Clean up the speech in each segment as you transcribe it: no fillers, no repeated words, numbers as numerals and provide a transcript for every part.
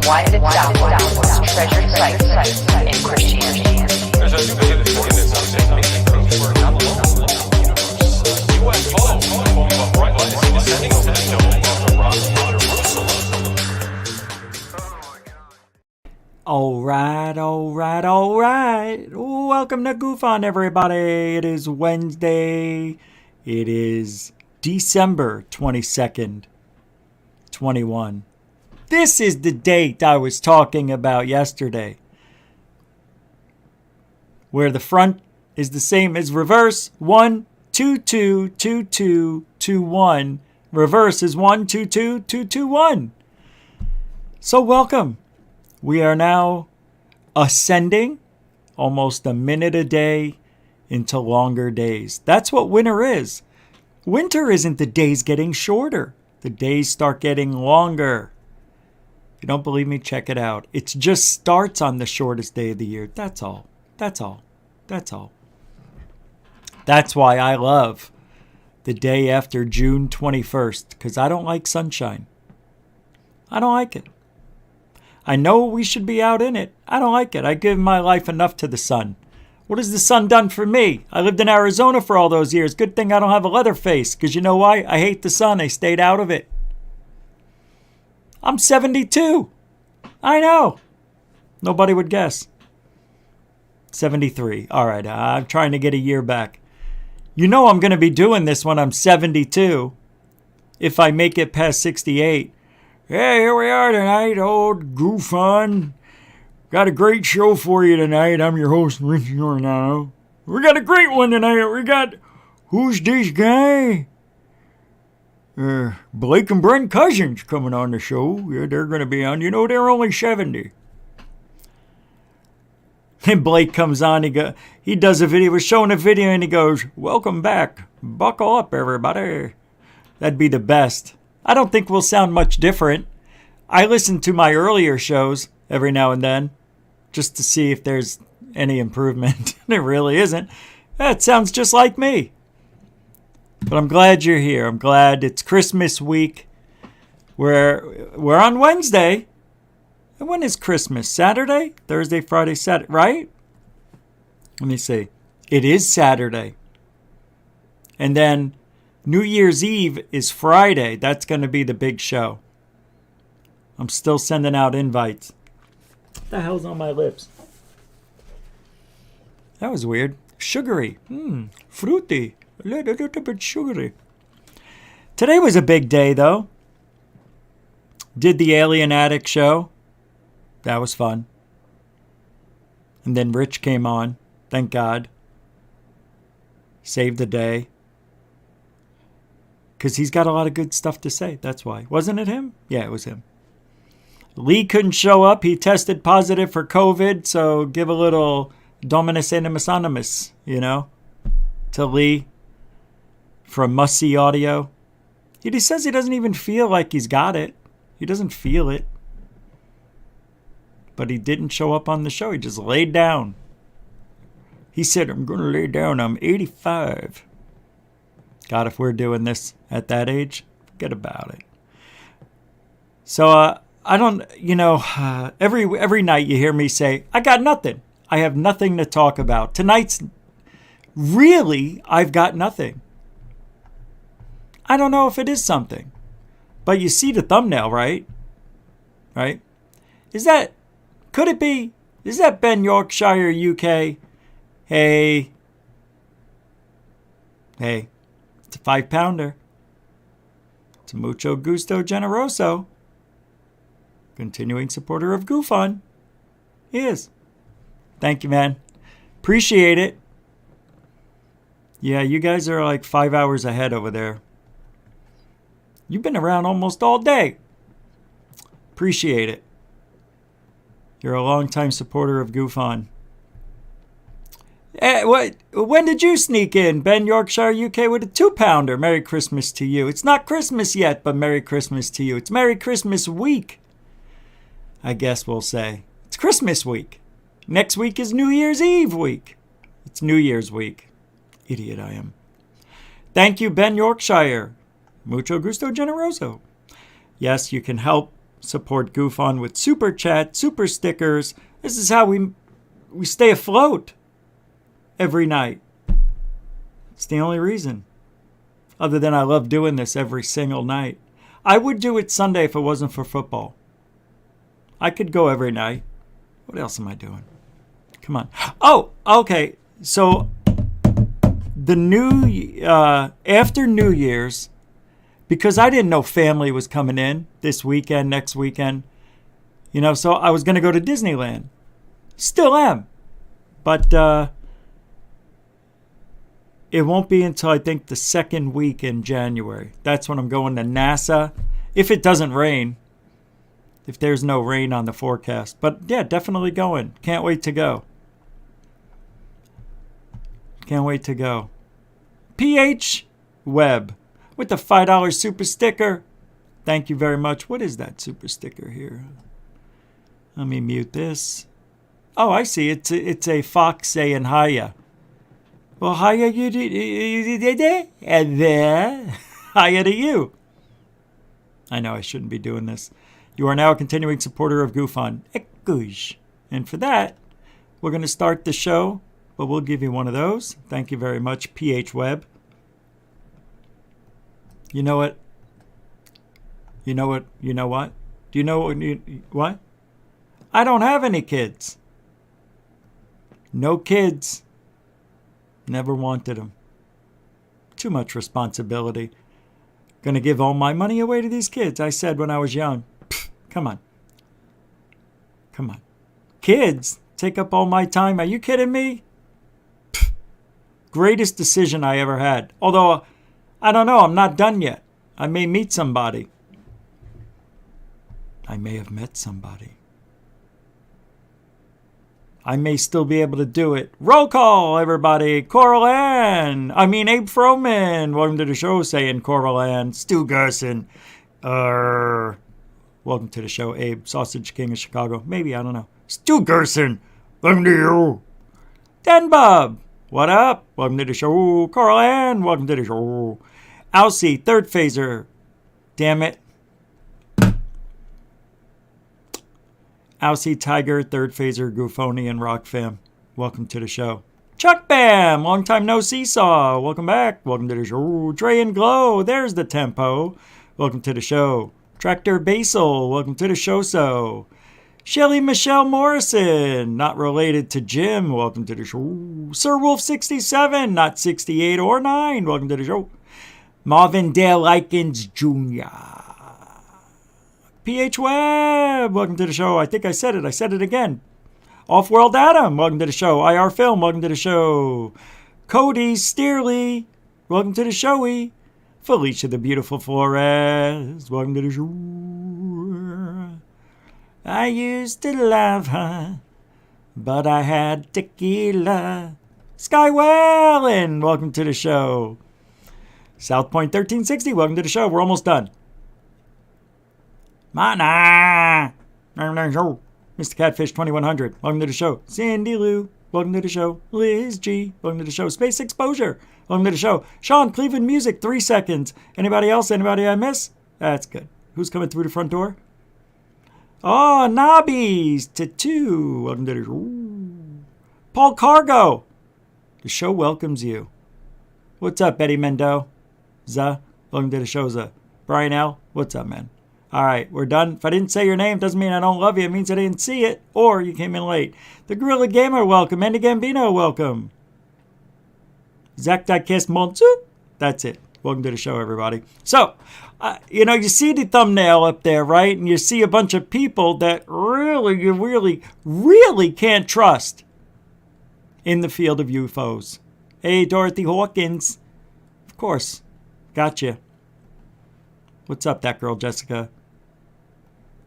Why is it doubtless treasured site in Christianity? There's a new thing that's making proof for UFO, descending to the dome of the rock of Jerusalem. All right. Welcome to Goof On, everybody. It is Wednesday. It is December 22nd, 21. This is the date I was talking about yesterday, where the front is the same as reverse. 1, 2, 2, 2, 2, 2, 1. Reverse is 1, 2, 2, 2, 2, 1. So welcome. We are now ascending almost a minute a day into longer days. That's what winter is. Winter isn't the days getting shorter. The days start getting longer. If you don't believe me, check it out. It just starts on the shortest day of the year. That's all. That's all. That's all. That's why I love the day after June 21st, because I don't like sunshine. I don't like it. I know we should be out in it. I don't like it. I give my life enough to the sun. What has the sun done for me? I lived in Arizona for all those years. Good thing I don't have a leather face, because you know why? I hate the sun. I stayed out of it. I'm 72. I know. Nobody would guess. 73. All right, I'm trying to get a year back. You know I'm going to be doing this when I'm 72. If I make it past 68. Hey, here we are tonight, old Goof On. Got a great show for you tonight. I'm your host, Rich Ornano. We got a great one tonight. We got, who's this guy? Blake and Brent Cousins coming on the show. Yeah, they're going to be on. You know, they're only 70. And Blake comes on. He does a video. We're showing a video, and he goes, "Welcome back. Buckle up, everybody." That'd be the best. I don't think we'll sound much different. I listen to my earlier shows every now and then just to see if there's any improvement. There really isn't. That sounds just like me. But I'm glad you're here. I'm glad it's Christmas week. We're on Wednesday. And when is Christmas? Saturday? Thursday, Friday, Saturday, right? Let me see. It is Saturday. And then New Year's Eve is Friday. That's going to be the big show. I'm still sending out invites. What the hell's on my lips? That was weird. Sugary. Fruity. A little bit sugary. Today was a big day, though. Did the Alien Attic show. That was fun. And then Rich came on. Thank God. Saved the day. Because he's got a lot of good stuff to say. That's why. Wasn't it him? Yeah, it was him. Lee couldn't show up. He tested positive for COVID. So give a little Dominus Animus Animus, to Lee from Must See Audio. He says he doesn't even feel like he's got it. He doesn't feel it. But he didn't show up on the show. He just laid down. He said, "I'm going to lay down. I'm 85. God, if we're doing this at that age, forget about it. So I don't, every night you hear me say, I got nothing. I have nothing to talk about. Tonight's really, I've got nothing. I don't know if it is something. But you see the thumbnail, right? Right? Could it be? Is that Ben Yorkshire, UK? Hey. It's a 5-pounder. It's a mucho gusto generoso. Continuing supporter of Goof On. He is. Thank you, man. Appreciate it. Yeah, you guys are like 5 hours ahead over there. You've been around almost all day. Appreciate it. You're a longtime supporter of Goof On. When did you sneak in? Ben Yorkshire, UK with a 2-pounder. Merry Christmas to you. It's not Christmas yet, but Merry Christmas to you. It's Merry Christmas week, I guess we'll say. It's Christmas week. Next week is New Year's Eve week. It's New Year's week. Idiot I am. Thank you, Ben Yorkshire. Mucho gusto generoso. Yes, you can help Support Goof On with super chat, super stickers. This is how we stay afloat every night. It's the only reason. Other than I love doing this every single night. I would do it Sunday if it wasn't for football. I could go every night. What else am I doing? Come on. Oh, okay. So after New Year's, because I didn't know family was coming in this weekend, next weekend, so I was going to go to Disneyland. Still am. But it won't be until I think the second week in January. That's when I'm going to NASA. If it doesn't rain. If there's no rain on the forecast. But yeah, definitely going. Can't wait to go. Can't wait to go. PH Web with the $5 super sticker. Thank you very much. What is that super sticker here? Let me mute this. Oh, I see. It's a fox saying hiya. Well, hiya you did it, and then hiya to you. I know I shouldn't be doing this. You are now a continuing supporter of Goof On. And for that, we're going to start the show, but we'll give you one of those. Thank you very much, PH Web. You know what? You know what? You know what? Do you know what? I don't have any kids. No kids. Never wanted them. Too much responsibility. Gonna give all my money away to these kids, I said when I was young. Pfft, come on. Come on. Kids take up all my time. Are you kidding me? Pfft. Greatest decision I ever had. Although, I don't know, I'm not done yet. I may meet somebody. I may have met somebody. I may still be able to do it. Roll call, everybody. Coral Ann. Abe Froman. Welcome to the show, saying Coral Ann. Stu Gerson. Welcome to the show, Abe. Sausage King of Chicago. Maybe, I don't know. Stu Gerson. Welcome to you. Den Bob. What up? Welcome to the show. Coral Ann. Welcome to the show. Alcy, third phaser. Damn it. Alcy Tiger, third phaser, Goofoni, and Rock Fam. Welcome to the show. Chuck Bam, long time no seesaw. Welcome back. Welcome to the show. Dre and Glow, there's the tempo. Welcome to the show. Tractor Basil, welcome to the show. So, Shelly Michelle Morrison, not related to Jim. Welcome to the show. Sir Wolf 67, not 68 or 9. Welcome to the show. Marvin Dale Likens Jr. PH Web, welcome to the show. I think I said it. I said it again. Off-World Adam, welcome to the show. IR Film, welcome to the show. Cody Steerley, welcome to the showy. Felicia the Beautiful Flores, welcome to the show. I used to love her, but I had tequila. Sky Whalen, welcome to the show. South Point 1360, welcome to the show. We're almost done. Mana! Mr. Catfish 2100, welcome to the show. Cindy Lou, welcome to the show. Liz G, welcome to the show. Space Exposure, welcome to the show. Sean, Cleveland Music, 3 seconds. Anybody else? Anybody I miss? That's good. Who's coming through the front door? Oh, Nobbies to 2, welcome to the show. Paul Cargo, the show welcomes you. What's up, Betty Mendoza? Welcome to the show, Za. Brian L, what's up, man? All right, we're done. If I didn't say your name, doesn't mean I don't love you. It means I didn't see it, or you came in late. The Gorilla Gamer, welcome. Andy Gambino, welcome. Zach Diecast Monsu, that's it. Welcome to the show, everybody. So, you see the thumbnail up there, right? And you see a bunch of people that really can't trust in the field of UFOs. Hey, Dorothy Hawkins. Of course. Gotcha. What's up, that girl, Jessica?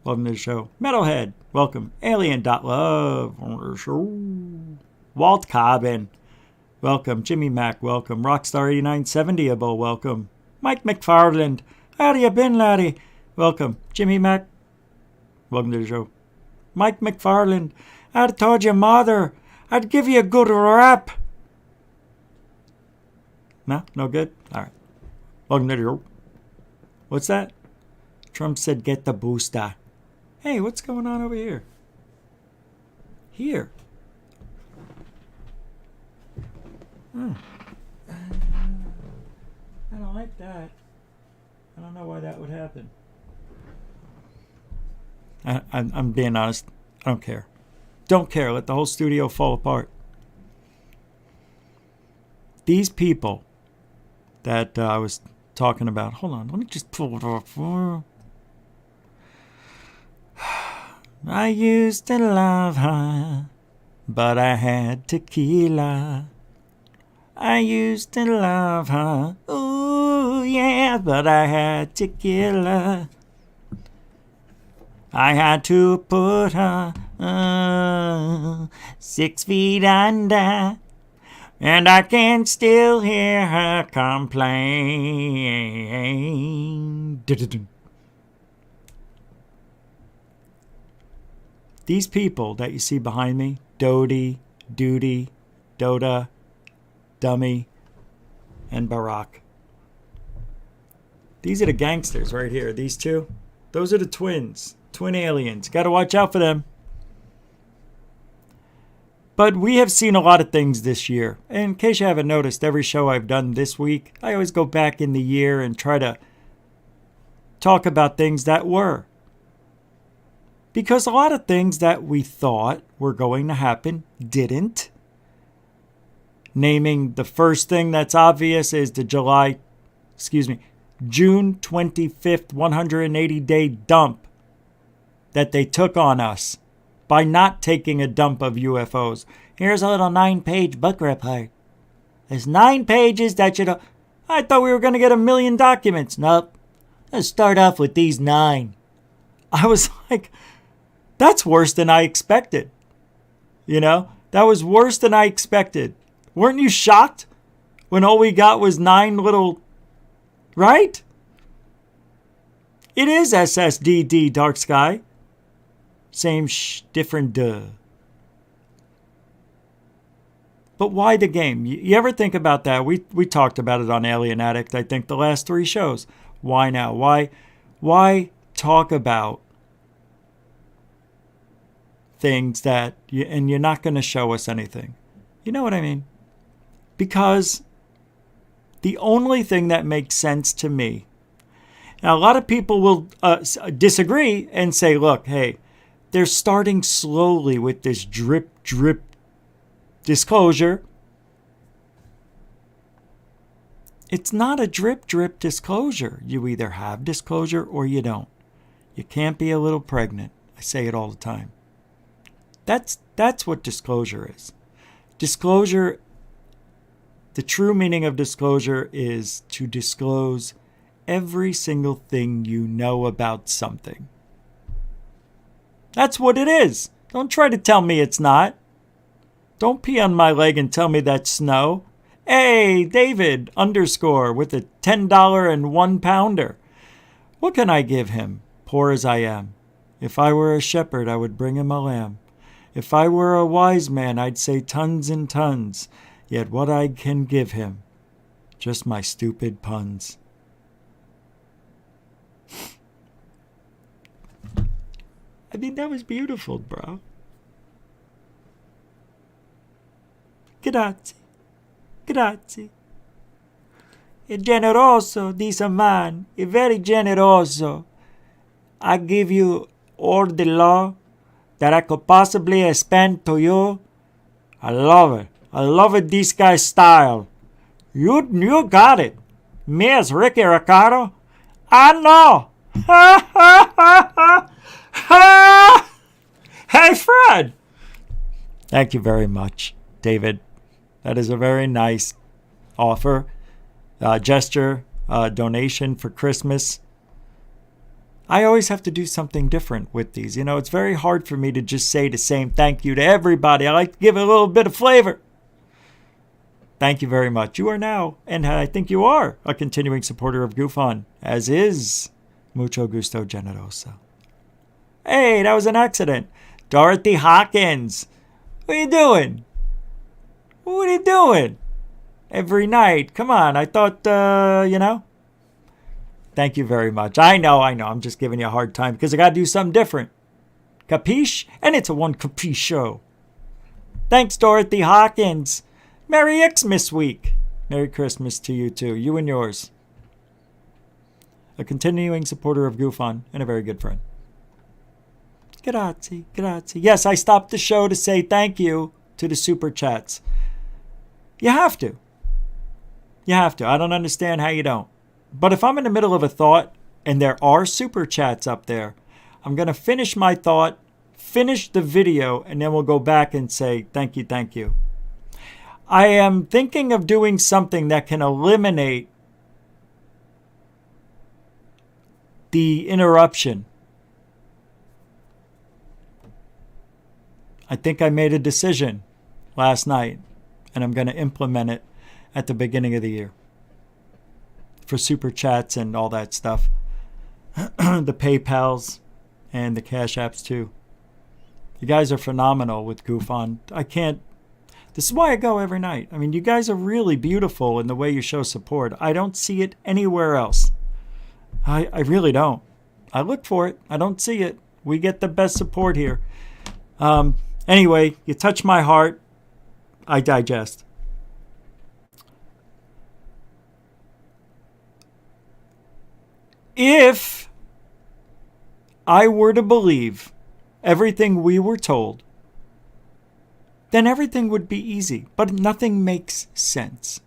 Welcome to the show. Metalhead, welcome. Alien.love, on the show. Walt Cobbin, welcome. Jimmy Mack, welcome. Rockstar 8970able, welcome. Mike McFarland, how you been, laddie? Welcome. Jimmy Mack, welcome to the show. Mike McFarland, I'd told your mother I'd give you a good rap. No? No good? All right. Welcome to the show. What's that? Trump said, get the booster. Hey, what's going on over here? Here. I don't like that. I don't know why that would happen. I'm being honest. I don't care. Don't care. Let the whole studio fall apart. These people that I was talking about. Hold on. Let me just pull it off. I used to love her, but I had tequila. I used to love her. Ooh, yeah, but I had tequila. I had to put her 6 feet under, and I can still hear her complain. These people that you see behind me, Dodie, Duty, Doda, Dummy, and Barack. These are the gangsters right here. These two. Those are the twins. Twin aliens. Got to watch out for them. But we have seen a lot of things this year. And in case you haven't noticed, every show I've done this week, I always go back in the year and try to talk about things that were. Because a lot of things that we thought were going to happen didn't. Naming the first thing that's obvious is the June 25th 180-day dump that they took on us by not taking a dump of UFOs. Here's a little 9-page book report. There's 9 pages that you don't... I thought we were going to get 1 million documents. Nope. Let's start off with these 9. I was like, that's worse than I expected. You know? That was worse than I expected. Weren't you shocked when all we got was 9 little... Right? It is SSDD Dark Sky. Same different duh. But why the game? You ever think about that? We talked about it on Alien Addict, I think, the last 3 shows. Why now? Why talk about things that... and you're not going to show us anything? You know what I mean? Because the only thing that makes sense to me... Now, a lot of people will disagree and say, look, hey, they're starting slowly with this drip disclosure. It's not a drip disclosure. You either have disclosure or you don't. You can't be a little pregnant. I say it all the time. That's what disclosure is. Disclosure, the true meaning of disclosure is to disclose every single thing you know about something. That's what it is. Don't try to tell me it's not. Don't pee on my leg and tell me that's snow. Hey, David _ with a $10 and 1 pounder. What can I give him, poor as I am? If I were a shepherd, I would bring him a lamb. If I were a wise man, I'd say tons and tons. Yet what I can give him, just my stupid puns. I mean, that was beautiful, bro. Grazie. Grazie. È generoso, this man. È very generoso. I give you all the love that I could possibly spend to you. I love it. I love it, this guy's style. You got it. Me as Ricky Ricardo? I know. Ha ha ha ha. Ha! Hey, Fred! Thank you very much, David. That is a very nice offer, gesture, donation for Christmas. I always have to do something different with these. You know, it's very hard for me to just say the same thank you to everybody. I like to give it a little bit of flavor. Thank you very much. You are now, and I think you are, a continuing supporter of GoofOn, as is Mucho Gusto Generoso. Hey, that was an accident. Dorothy Hawkins. What are you doing? What are you doing? Every night. Come on. I thought, you know. Thank you very much. I know. I'm just giving you a hard time because I got to do something different. Capiche? And it's a one capiche show. Thanks, Dorothy Hawkins. Merry Xmas week. Merry Christmas to you too. You and yours. A continuing supporter of GoofOn and a very good friend. Grazie, grazie. Yes, I stopped the show to say thank you to the super chats. You have to. You have to. I don't understand how you don't. But if I'm in the middle of a thought and there are super chats up there, I'm going to finish my thought, finish the video, and then we'll go back and say thank you, thank you. I am thinking of doing something that can eliminate the interruption. I think I made a decision last night, and I'm going to implement it at the beginning of the year for super chats and all that stuff. The PayPals and the Cash Apps too. You guys are phenomenal with GoofOn. This is why I go every night. I mean, you guys are really beautiful in the way you show support. I don't see it anywhere else. I really don't. I look for it. I don't see it. We get the best support here. Anyway, you touch my heart. I digest. If I were to believe everything we were told, then everything would be easy. But nothing makes sense.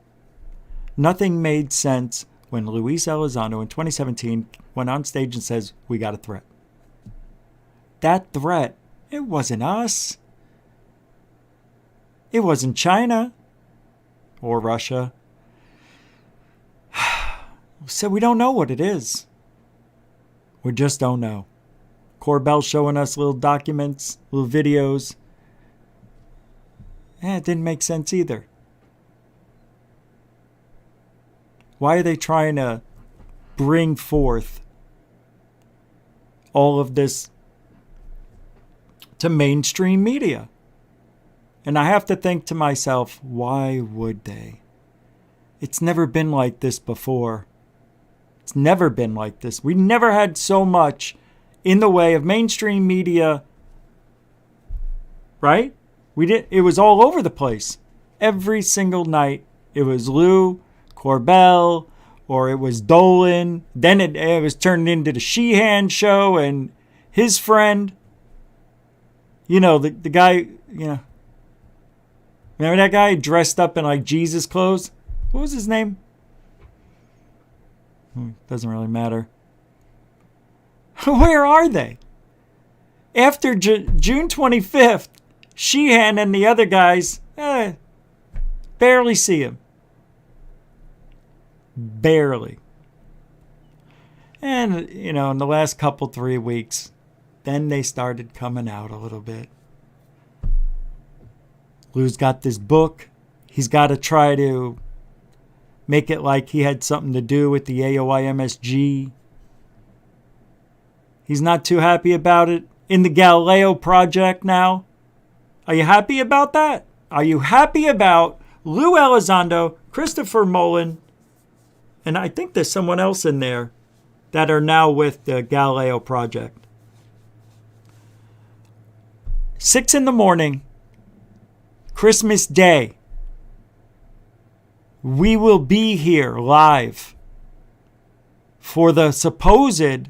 Nothing made sense when Luiz Elizondo in 2017 went on stage and says, we got a threat. That threat, it wasn't us. It wasn't China or Russia. So we don't know what it is. We just don't know. Corbell showing us little documents, little videos. It didn't make sense either. Why are they trying to bring forth all of this to mainstream media? And I have to think to myself, why would they? It's never been like this before. It's never been like this. We never had so much in the way of mainstream media, right? It was all over the place. Every single night, it was Lue, Corbell, or it was Dolan. Then it was turned into the Sheehan show and his friend. You know, the guy, you know. Remember that guy dressed up in like Jesus clothes? What was his name? Doesn't really matter. Where are they? After June 25th, Sheehan and the other guys, barely see him. Barely. And, you know, in the last 3 weeks, then they started coming out a little bit. Lou's got this book. He's got to try to make it like he had something to do with the AOI MSG. He's not too happy about it. In the Galileo project now. Are you happy about that? Are you happy about Lue Elizondo, Christopher Mullen, and I think there's someone else in there that are now with the Galileo project? 6 a.m, Christmas Day. We will be here live for the supposed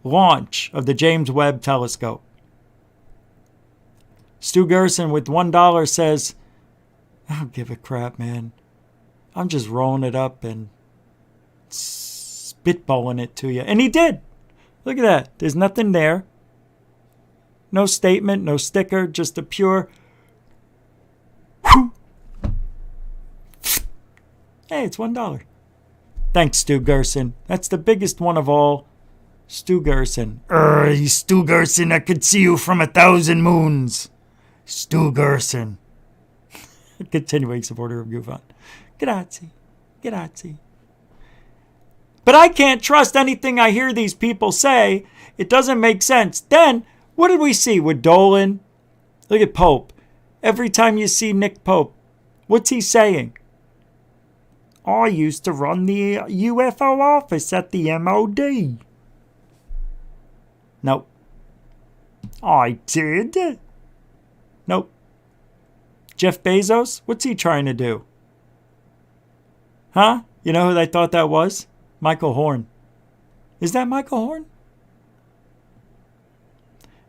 launch of the James Webb Telescope. Stu Gerson with $1 says, I don't give a crap, man. I'm just rolling it up and spitballing it to you. And he did. Look at that. There's nothing there. No statement, no sticker, just a pure... Hey, it's $1. Thanks, Stu Gerson. That's the biggest one of all. Stu Gerson. Stu Gerson, I could see you from 1,000 moons. Stu Gerson. Continuing supporter of GoofOn. Grazie. Grazie. But I can't trust anything I hear these people say. It doesn't make sense. Then, what did we see with Dolan? Look at Pope. Every time you see Nick Pope, what's he saying? I used to run the UFO office at the MOD. Nope. I did? Nope. Jeff Bezos? What's he trying to do? Huh? You know who they thought that was? Michael Horn. Is that Michael Horn?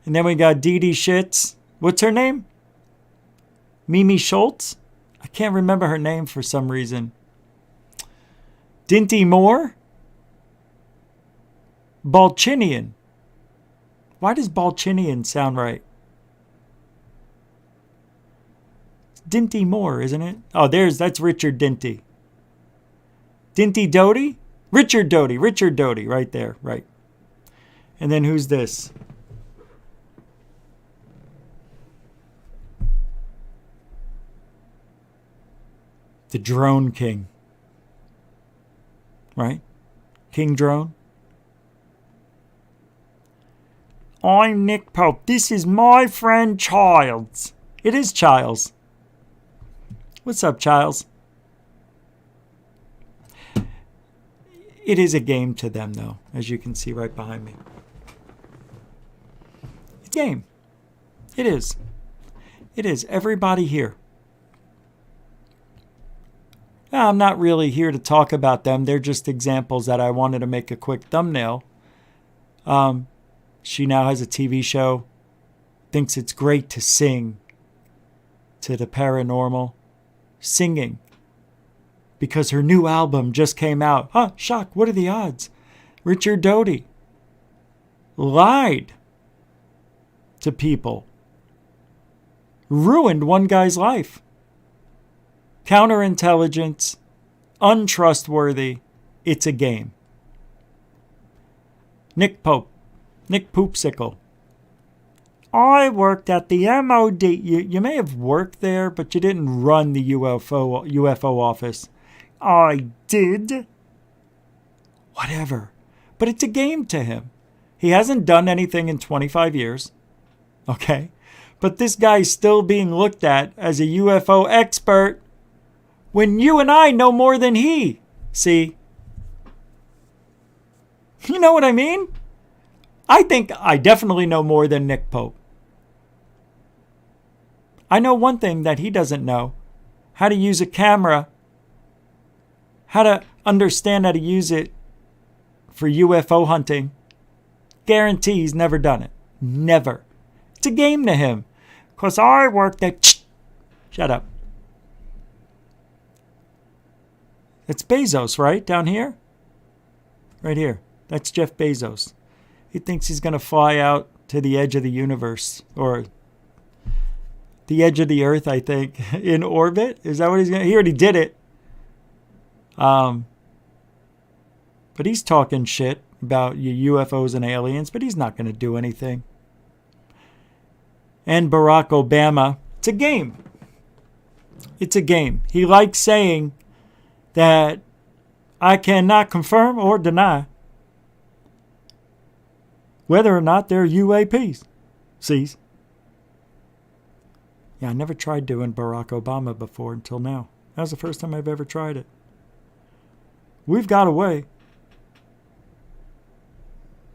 And then we got Dee Shits. What's her name? Mimi Schultz? I can't remember her name for some reason. Dinty Moore? Balchinian. Why does Balchinian sound right? It's Dinty Moore, isn't it? Oh, that's Richard Dinty. Dinty Doty? Richard Doty, right there, right. And then who's this? The Drone King. Right? King Drone. I'm Nick Pope. This is my friend Childs. It is Childs. What's up, Childs? It is a game to them, though, as you can see right behind me. It's a game. It is. It is. Everybody here. Now, I'm not really here to talk about them. They're just examples that I wanted to make a quick thumbnail. She now has a TV show. Thinks it's great to sing to the paranormal. Singing. Because her new album just came out. Huh, shock, what are the odds? Richard Doty lied to people. Ruined one guy's life. Counterintelligence. Untrustworthy. It's a game. Nick Poopsicle. I worked at the MOD. You may have worked there, but you didn't run the UFO office. I did. Whatever. But it's a game to him. He hasn't done anything in 25 years. Okay? But this guy's still being looked at as a UFO expert when you and I know more than he. See? You know what I mean? I think I definitely know more than Nick Pope. I know one thing that he doesn't know. How to use a camera. How to understand how to use it for UFO hunting. Guarantee he's never done it. Never. It's a game to him. Because I worked at... Shut up. It's Bezos, right? Down here? Right here. That's Jeff Bezos. He thinks he's going to fly out to the edge of the universe. Or the edge of the earth, I think. In orbit? Is that what he's going to... He already did it. But he's talking shit about UFOs and aliens, but he's not going to do anything. And Barack Obama. It's a game. It's a game. He likes saying that I cannot confirm or deny whether or not they're UAPs. Sees? Yeah, I never tried doing Barack Obama before until now. That was the first time I've ever tried it. We've got a way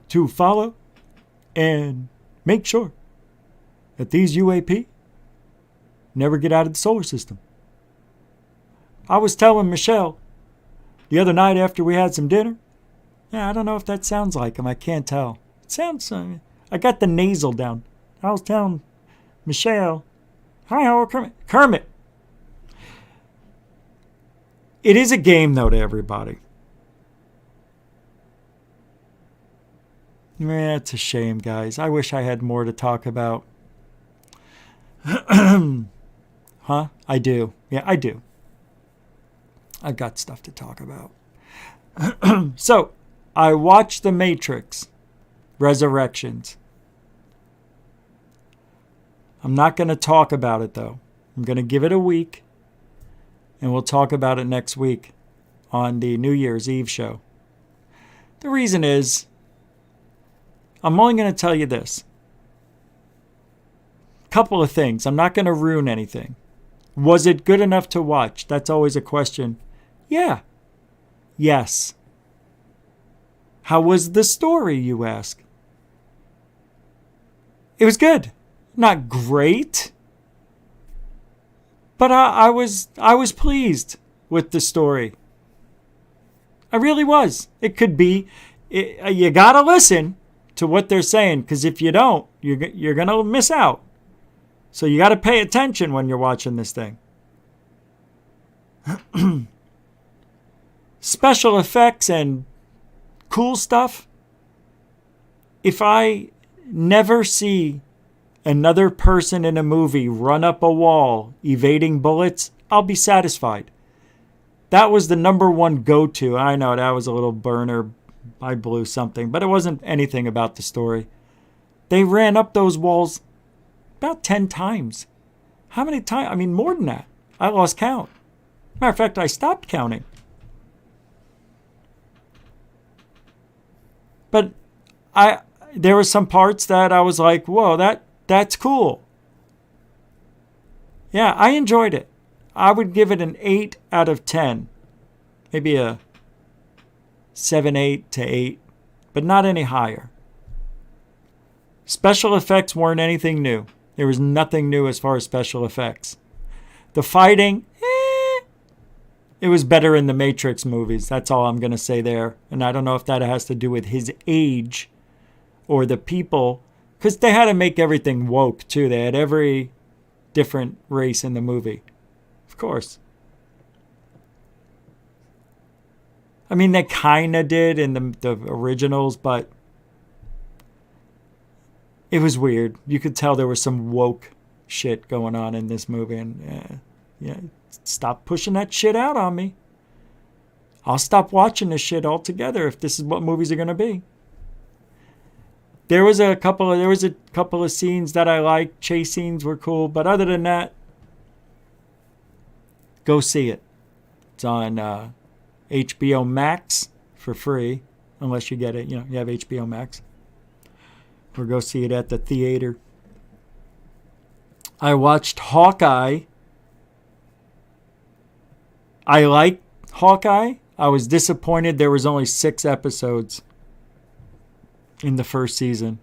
to follow and make sure that these UAP never get out of the solar system. I was telling Michelle the other night after we had some dinner. Yeah, I don't know if that sounds like him. I can't tell. It sounds... I got the nasal down. I was telling Michelle, hi, how are Kermit? Kermit! It is a game, though, to everybody. Yeah, it's a shame, guys. I wish I had more to talk about. Huh? I do. Yeah, I do. I've got stuff to talk about. So, I watched The Matrix Resurrections. I'm not going to talk about it, though. I'm going to give it a week. And we'll talk about it next week on the New Year's Eve show. The reason is, I'm only going to tell you this. Couple of things. I'm not going to ruin anything. Was it good enough to watch? That's always a question. Yeah. Yes. How was the story, you ask? It was good. Not great. But I was pleased with the story. I really was. It could be. You got to listen to what they're saying, because if you don't, you're going to miss out. So you got to pay attention when you're watching this thing. Special effects and cool stuff. If I never see another person in a movie run up a wall evading bullets, I'll be satisfied. That was the number one go-to. I know that was a little burner. I blew something, but it wasn't anything about the story. They ran up those walls about 10 times. How many times? I mean, more than that. I lost count. Matter of fact, I stopped counting. But there were some parts that I was like, whoa, that's cool. Yeah, I enjoyed it. I would give it an 8 out of 10. Maybe a 7, 8 to 8, but not any higher. Special effects weren't anything new. There was nothing new as far as special effects. The fighting, it was better in the Matrix movies. That's all I'm going to say there. And I don't know if that has to do with his age or the people, because they had to make everything woke too. They had every different race in the movie. Of course. I mean, they kind of did in the originals, but it was weird. You could tell there was some woke shit going on in this movie. And stop pushing that shit out on me. I'll stop watching this shit altogether if this is what movies are going to be. There was a couple of scenes that I liked. Chase scenes were cool, but other than that, go see it. It's on HBO Max for free, unless you get it. You have HBO Max, or go see it at the theater. I watched Hawkeye. I liked Hawkeye. I was disappointed there was only 6 episodes in the first season,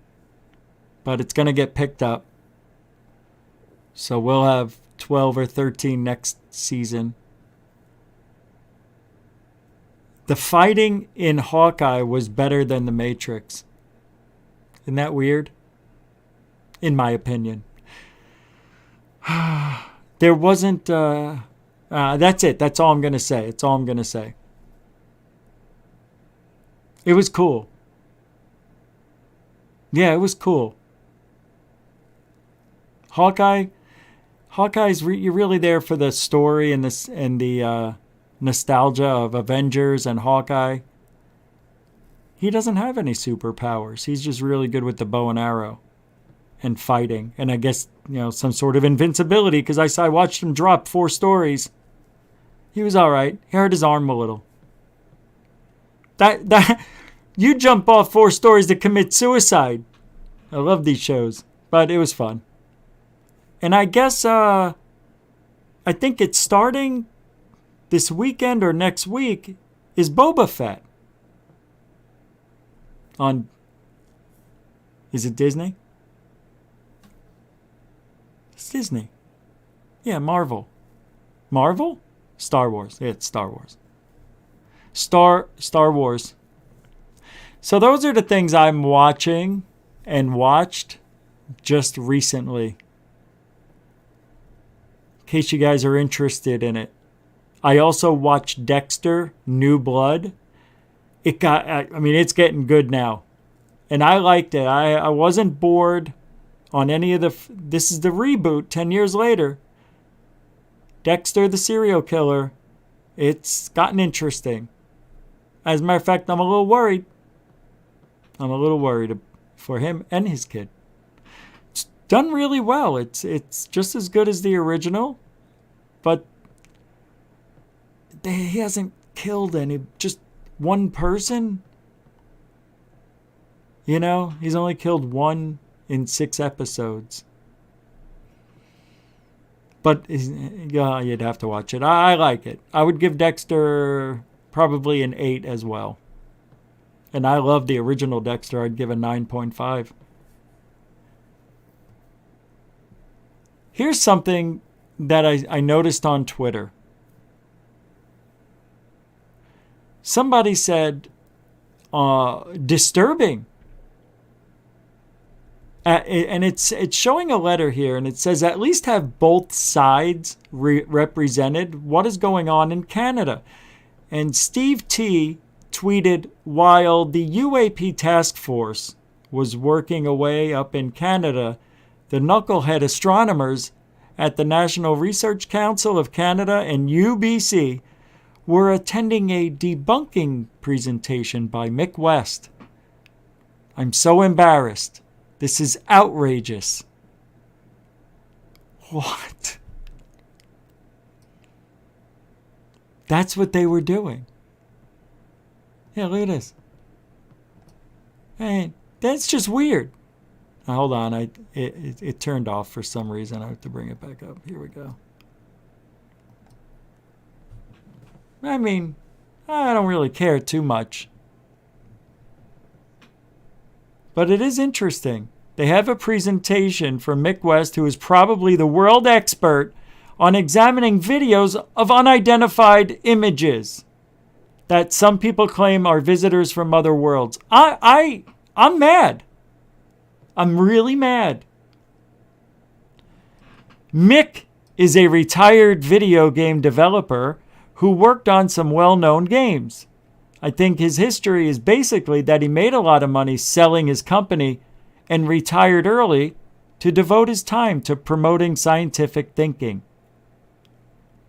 but it's going to get picked up. So we'll have 12 or 13 next season. The fighting in Hawkeye was better than The Matrix. Isn't that weird? In my opinion. There wasn't... that's it. That's all I'm going to say. That's all I'm going to say. It was cool. Yeah, it was cool. Hawkeye's you're really there for the story and the nostalgia of Avengers and Hawkeye. He doesn't have any superpowers. He's just really good with the bow and arrow and fighting, and I guess some sort of invincibility, because I watched him drop 4 stories. He was all right. He hurt his arm a little. That you jump off 4 stories to commit suicide. I love these shows, but it was fun. And I guess I think it's starting this weekend or next week is Boba Fett. Is it Disney? It's Disney. Yeah, Marvel. Marvel? Star Wars. Yeah, it's Star Wars. Star Wars. So those are the things I'm watching and watched just recently. In case you guys are interested in it. I also watched Dexter, New Blood. It's getting good now. And I liked it. I wasn't bored on any of this is the reboot 10 years later. Dexter the serial killer. It's gotten interesting. As a matter of fact, I'm a little worried. For him and his kid. It's done really well. It's just as good as the original, but he hasn't killed just one person. He's only killed 1 in 6 episodes. But you'd have to watch it. I like it. I would give Dexter probably an 8 as well. And I love the original Dexter. I'd give a 9.5. Here's something that I noticed on Twitter. Somebody said, disturbing. And it's showing a letter here, and it says, at least have both sides represented. What is going on in Canada? And Steve T tweeted, while the UAP task force was working away up in Canada, the knucklehead astronomers at the National Research Council of Canada and UBC were attending a debunking presentation by Mick West. I'm so embarrassed. This is outrageous. What? That's what they were doing. Yeah, look at this. Hey, that's just weird. Now, hold on, it turned off for some reason. I have to bring it back up. Here we go. I mean, I don't really care too much. But it is interesting. They have a presentation from Mick West, who is probably the world expert on examining videos of unidentified images that some people claim are visitors from other worlds. I'm mad. I'm really mad. Mick is a retired video game developer who worked on some well-known games. I think his history is basically that he made a lot of money selling his company and retired early to devote his time to promoting scientific thinking.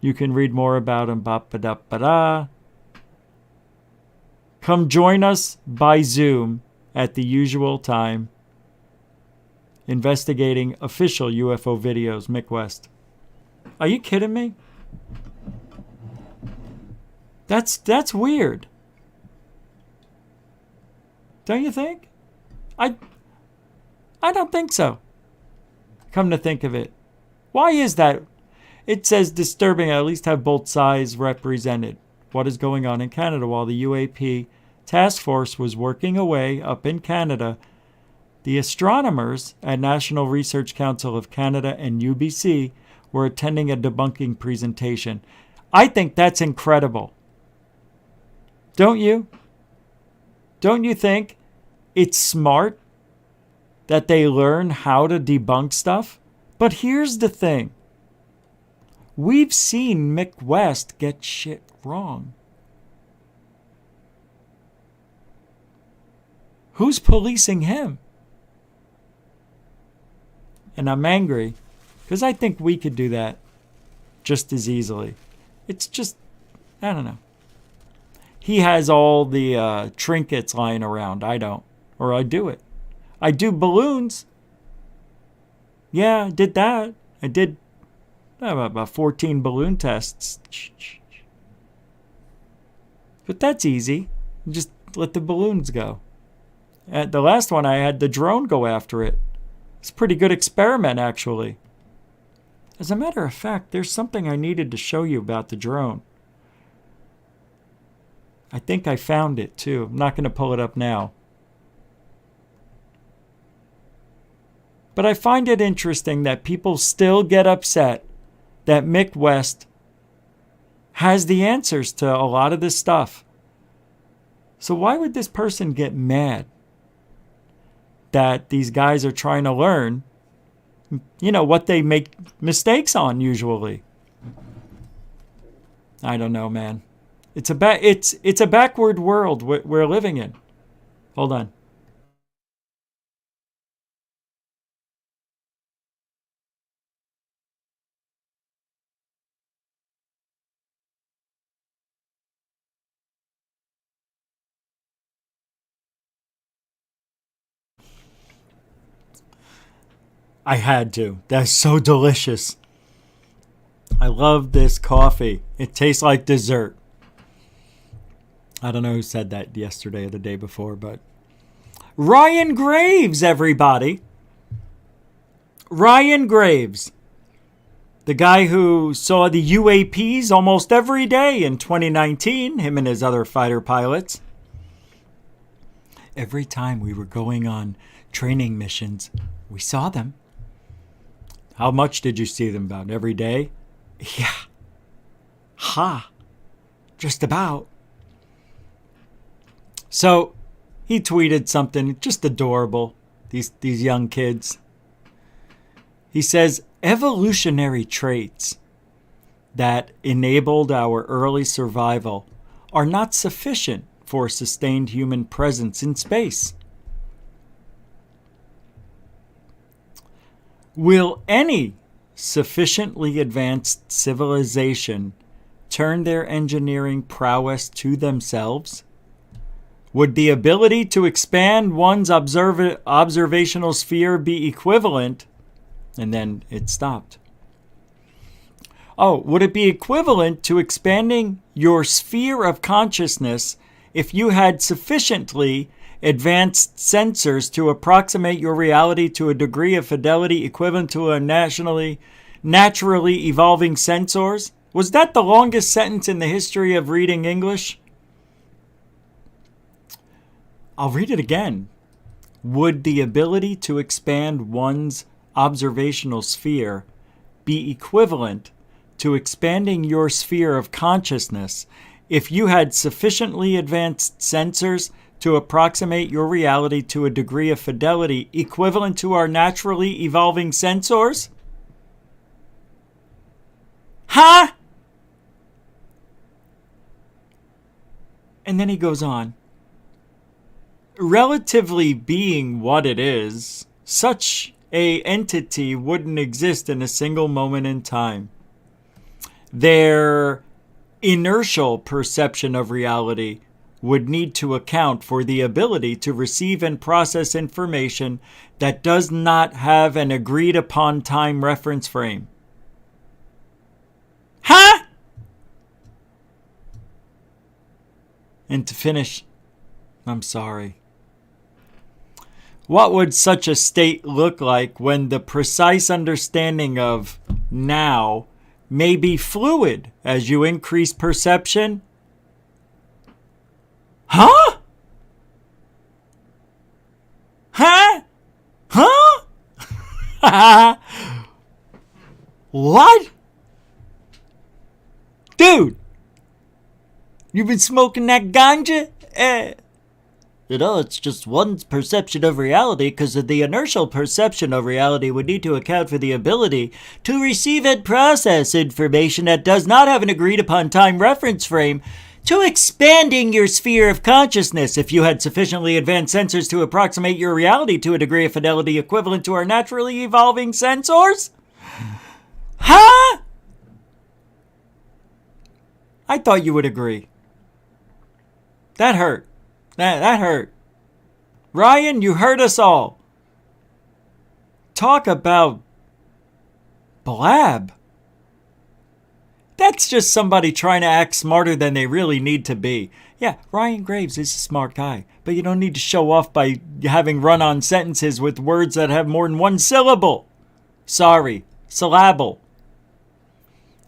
You can read more about him. Ba-ba-da-ba-da. Come join us by Zoom at the usual time. Investigating official UFO videos, Mick West. Are you kidding me? That's weird. Don't you think? I don't think so. Come to think of it. Why is that? It says disturbing, at least have both sides represented. What is going on in Canada? While the UAP task force was working away up in Canada, the astronomers at National Research Council of Canada and UBC were attending a debunking presentation. I think that's incredible. Don't you? Don't you think it's smart that they learn how to debunk stuff? But here's the thing. We've seen Mick West get shit wrong. Who's policing him? And I'm angry because I think we could do that just as easily. It's just, I don't know. He has all the trinkets lying around. I don't. Or I do it. I do balloons. Yeah, I did that. I did about 14 balloon tests. But that's easy. Just let the balloons go. At the last one, I had the drone go after it. It's a pretty good experiment, actually. As a matter of fact, there's something I needed to show you about the drone. I think I found it, too. I'm not going to pull it up now. But I find it interesting that people still get upset that Mick West has the answers to a lot of this stuff. So why would this person get mad that these guys are trying to learn, what they make mistakes on usually? I don't know, man. It's a backward world we're living in. Hold on. I had to. That's so delicious. I love this coffee. It tastes like dessert. I don't know who said that yesterday or the day before, but Ryan Graves, everybody. Ryan Graves. The guy who saw the UAPs almost every day in 2019, him and his other fighter pilots. Every time we were going on training missions, we saw them. How much did you see them about? Every day? Yeah. Ha. Just about. So he tweeted something just adorable. These young kids. He says, evolutionary traits that enabled our early survival are not sufficient for sustained human presence in space. Will any sufficiently advanced civilization turn their engineering prowess to themselves? Would the ability to expand one's observational sphere be equivalent? And then it stopped. Oh, would it be equivalent to expanding your sphere of consciousness if you had sufficiently advanced sensors to approximate your reality to a degree of fidelity equivalent to a naturally evolving sensors? Was that the longest sentence in the history of reading English? I'll read it again. Would the ability to expand one's observational sphere be equivalent to expanding your sphere of consciousness if you had sufficiently advanced sensors to approximate your reality to a degree of fidelity equivalent to our naturally evolving sensors? Huh? And then he goes on. Relatively being what it is, such a entity wouldn't exist in a single moment in time. Their inertial perception of reality would need to account for the ability to receive and process information that does not have an agreed upon time reference frame. Huh? And to finish, I'm sorry. What would such a state look like when the precise understanding of now may be fluid as you increase perception? Huh? Huh? Huh? What? Dude, you've been smoking that ganja? It's just one's perception of reality, because the inertial perception of reality would need to account for the ability to receive and process information that does not have an agreed upon time reference frame, to expanding your sphere of consciousness if you had sufficiently advanced sensors to approximate your reality to a degree of fidelity equivalent to our naturally evolving sensors? Huh? I thought you would agree. That hurt. That hurt. Ryan, you hurt us all. Talk about blab. That's just somebody trying to act smarter than they really need to be. Yeah, Ryan Graves is a smart guy, but you don't need to show off by having run-on sentences with words that have more than one syllable. Sorry, syllable.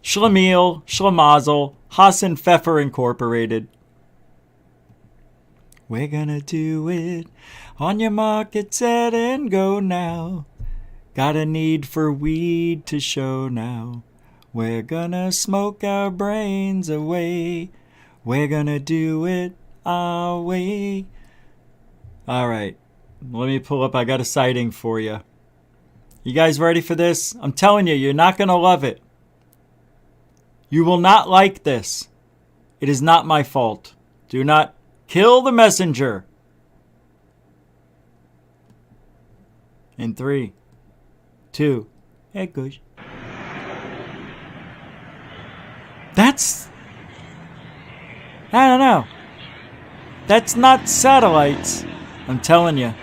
Schlemiel, Schlemazel, Hassan Pfeffer Incorporated. We're gonna do it. On your mark, get set, and go now. Got a need for weed to show now. We're gonna smoke our brains away. We're gonna do it our way. All right, let me pull up. I got a sighting for you. You guys ready for this? I'm telling you, you're not gonna love it. You will not like this. It is not my fault. Do not kill the messenger. In 3, 2, hey, gosh. That's... I don't know. That's not satellites. I'm telling you.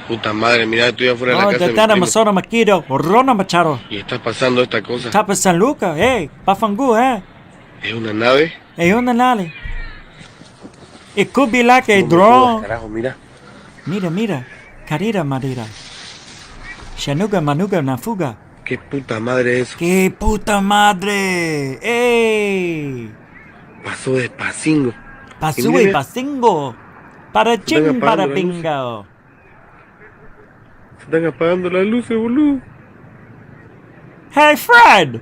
Puta madre, mira, estoy afuera de la casa de mi primo. Y está pasando esta cosa. Está pasando, Luca. Hey, Pafangu, ¿Es una nave? Es una nave. It could be like a drone. Carajo, mira. Mira. Carira, Marira. Shanuga, Manuga, Nafuga. ¿Qué puta madre es eso? ¡Qué puta madre! ¡Ey! Pasó de pasingo. Pasó de pasingo. Para ching, para pingo. Se están apagando las luces, boludo. Hey, Fred!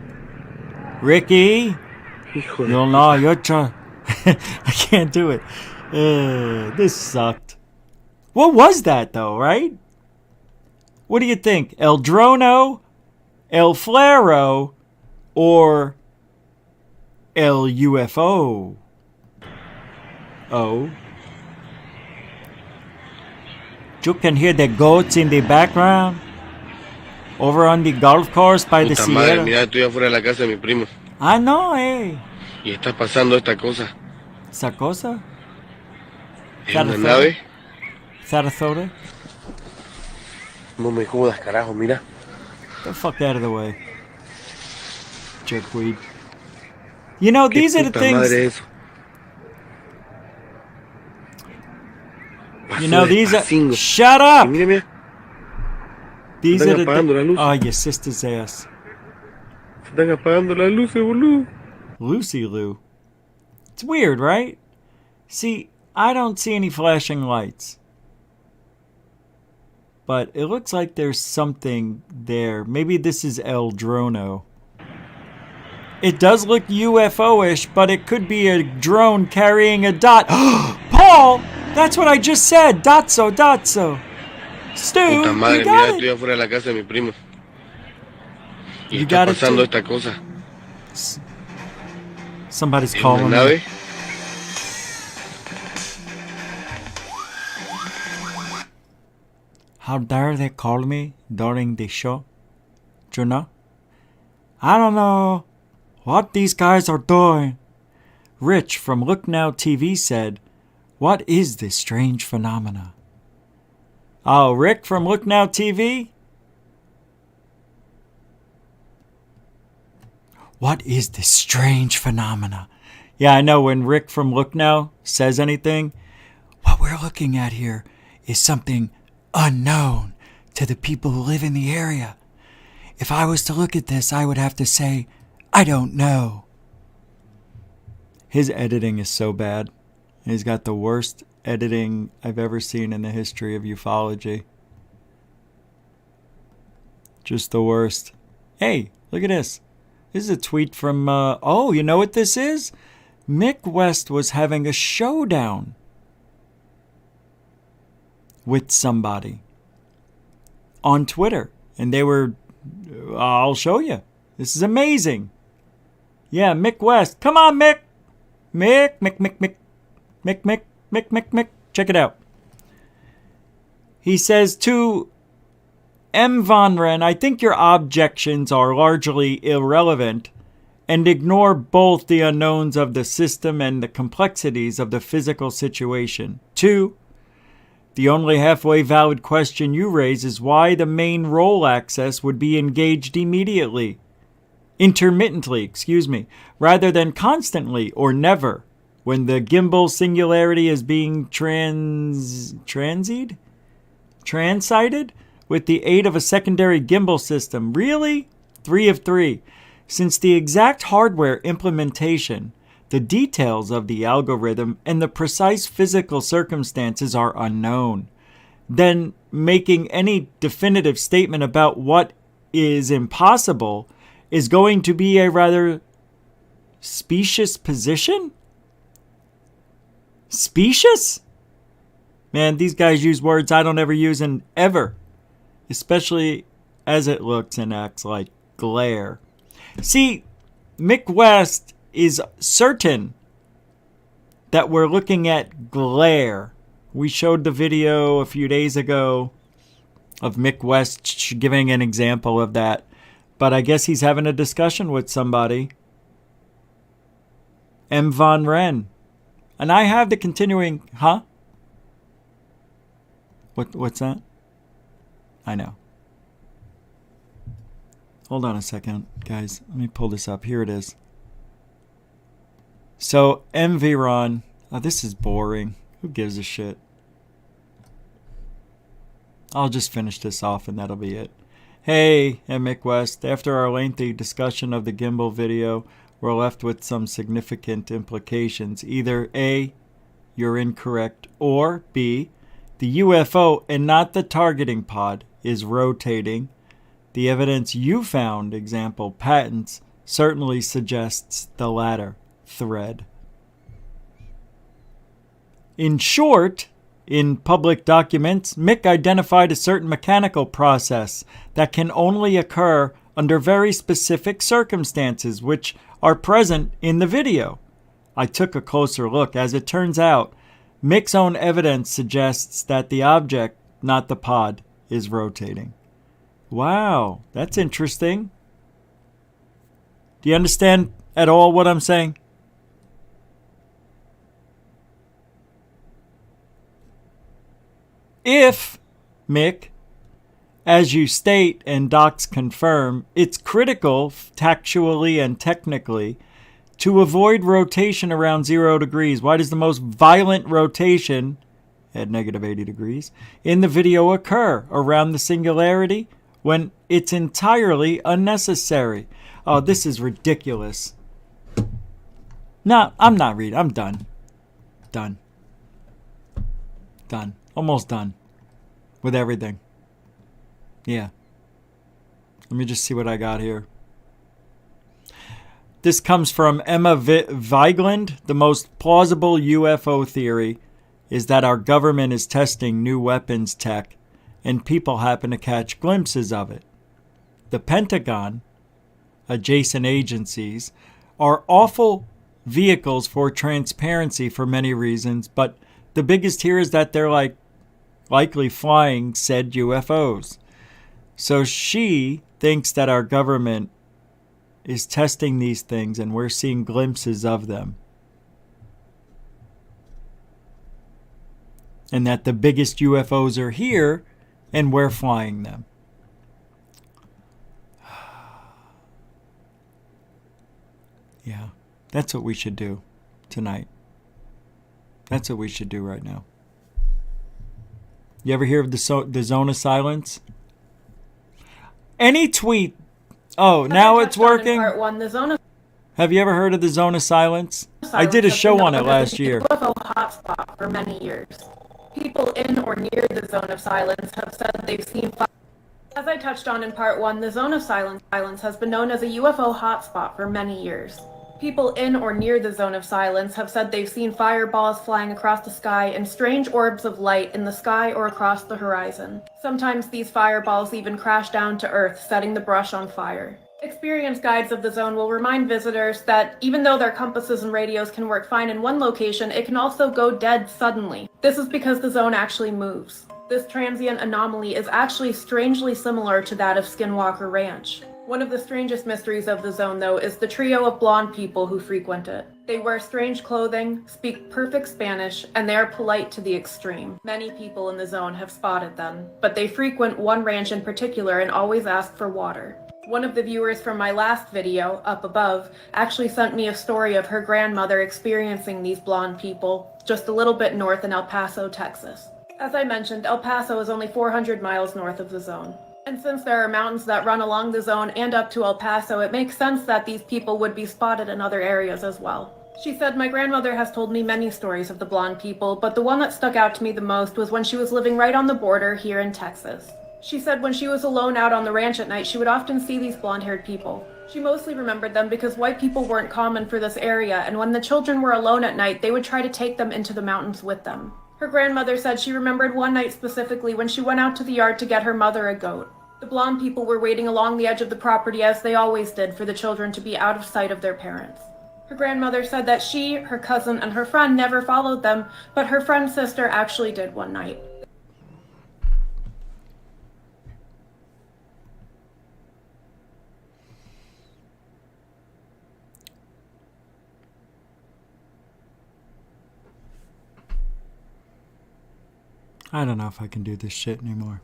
Ricky! Hijo de No, no, you're trying. I can't do it. This sucked. What was that, though, right? What do you think? El Drono, El Flaro, or El UFO? Oh. You can hear the goats in the background. Over on the golf course by the puta madre, Sierra. mira, estoy afuera de la casa de mi primo. I know, eh. Y está pasando esta cosa. Esa cosa? Es una nave. Sarasota? No me jodas, carajo, mira. Get the fuck out of the way. Jerkweed. You know, these are the Puta madre things. eso. You know, Pasó these are. despacingo. Shut Y up! mira, mira. These Están are the apagando la luz. Oh, your sister's ass. Se están apagando las luces, boludo. Lucy Lou. It's weird, right? See, I don't see any flashing lights. But it looks like there's something there. Maybe this is El Drono. It does look UFO-ish, but it could be a drone carrying a dot. Paul! That's what I just said! Dotso! Stu, Puta madre, you mira, got estoy it! afuera de la casa de mi primo. Y You está got it pasando too. esta cosa. Somebody's Es una calling me. nave. How dare they call me during the show? You know? I don't know what these guys are doing. Rich from Look Now TV said, "What is this strange phenomena?" Oh, Rick from Look Now TV? What is this strange phenomena? Yeah, I know when Rick from Look Now says anything, what we're looking at here is something unknown to the people who live in the area. If I was to look at this, I would have to say, I don't know. His editing is so bad. He's got the worst editing I've ever seen in the history of ufology. Just the worst. Hey, look at this. This is a tweet from, oh, you know what this is? Mick West was having a showdown with somebody on Twitter. And they were, I'll show you. This is amazing. Yeah, Mick West. Come on, Mick. Mick. Check it out. He says to M. Von Ren, I think your objections are largely irrelevant and ignore both the unknowns of the system and the complexities of the physical situation. 2. The only halfway valid question you raise is why the main roll access would be engaged intermittently, rather than constantly or never, when the gimbal singularity is being transited with the aid of a secondary gimbal system. Really? 3 of 3. Since the exact hardware implementation, the details of the algorithm, and the precise physical circumstances are unknown, then making any definitive statement about what is impossible is going to be a rather specious position? Specious? Man, these guys use words I don't ever use in ever. Especially as it looks and acts like glare. See, Mick West is certain that we're looking at glare. We showed the video a few days ago of Mick West giving an example of that. But I guess he's having a discussion with somebody. M. Von Ren. And I have the continuing... Huh? What's that? I know. Hold on a second, guys. Let me pull this up. Here it is. So, MV Ron. Oh, this is boring. Who gives a shit? I'll just finish this off and that'll be it. Hey, Mick West. After our lengthy discussion of the gimbal video, we're left with some significant implications. Either A, you're incorrect, or B, the UFO and not the targeting pod is rotating The evidence you found, example, patents, certainly suggests the latter thread. In short, in public documents, Mick identified a certain mechanical process that can only occur under very specific circumstances, which are present in the video. I took a closer look. As it turns out, Mick's own evidence suggests that the object, not the pod, is rotating. Wow, that's interesting. Do you understand at all what I'm saying? If, Mick, as you state and docs confirm, it's critical, tactually and technically, to avoid rotation around 0 degrees. Why does the most violent rotation, at negative 80 degrees, in the video occur around the singularity when it's entirely unnecessary? Oh, this is ridiculous. No, I'm not reading. I'm done. Done. Almost done with everything. Yeah. Let me just see what I got here. This comes from Emma Vigeland. The most plausible UFO theory is that our government is testing new weapons tech and people happen to catch glimpses of it. The Pentagon, adjacent agencies, are awful vehicles for transparency for many reasons, but the biggest here is that they're likely flying said UFOs. So she thinks that our government is testing these things and we're seeing glimpses of them. And that the biggest UFOs are here and we're flying them. Yeah, that's what we should do tonight. That's what we should do right now. You ever hear of the zone of silence? Any tweet. Oh, now it's working. Part one, the zone of Have you ever heard of the zone of silence? I did a show on it last year. UFO hotspot for many years. People in or near the zone of silence have said they've seen. As I touched on in part one, the zone of silence has been known as a UFO hotspot for many years. People in or near the zone of silence have said they've seen fireballs flying across the sky and strange orbs of light in the sky or across the horizon. Sometimes these fireballs even crash down to Earth, setting the brush on fire. Experienced guides of the zone will remind visitors that even though their compasses and radios can work fine in one location, it can also go dead suddenly. This is because the zone actually moves. This transient anomaly is actually strangely similar to that of Skinwalker Ranch. One of the strangest mysteries of the zone, though, is the trio of blonde people who frequent it. They wear strange clothing, speak perfect Spanish, and they are polite to the extreme. Many people in the zone have spotted them, but they frequent one ranch in particular and always ask for water. One of the viewers from my last video, up above, actually sent me a story of her grandmother experiencing these blonde people just a little bit north in El Paso, Texas. As I mentioned, El Paso is only 400 miles north of the zone. And since there are mountains that run along the zone and up to El Paso, it makes sense that these people would be spotted in other areas as well. She said, "My grandmother has told me many stories of the blonde people, but the one that stuck out to me the most was when she was living right on the border here in Texas. She said when she was alone out on the ranch at night, she would often see these blonde-haired people. She mostly remembered them because white people weren't common for this area, and when the children were alone at night, they would try to take them into the mountains with them. Her grandmother said she remembered one night specifically when she went out to the yard to get her mother a goat. The blonde people were waiting along the edge of the property as they always did for the children to be out of sight of their parents. Her grandmother said that she, her cousin, and her friend never followed them, but her friend's sister actually did one night. I don't know if I can do this shit anymore.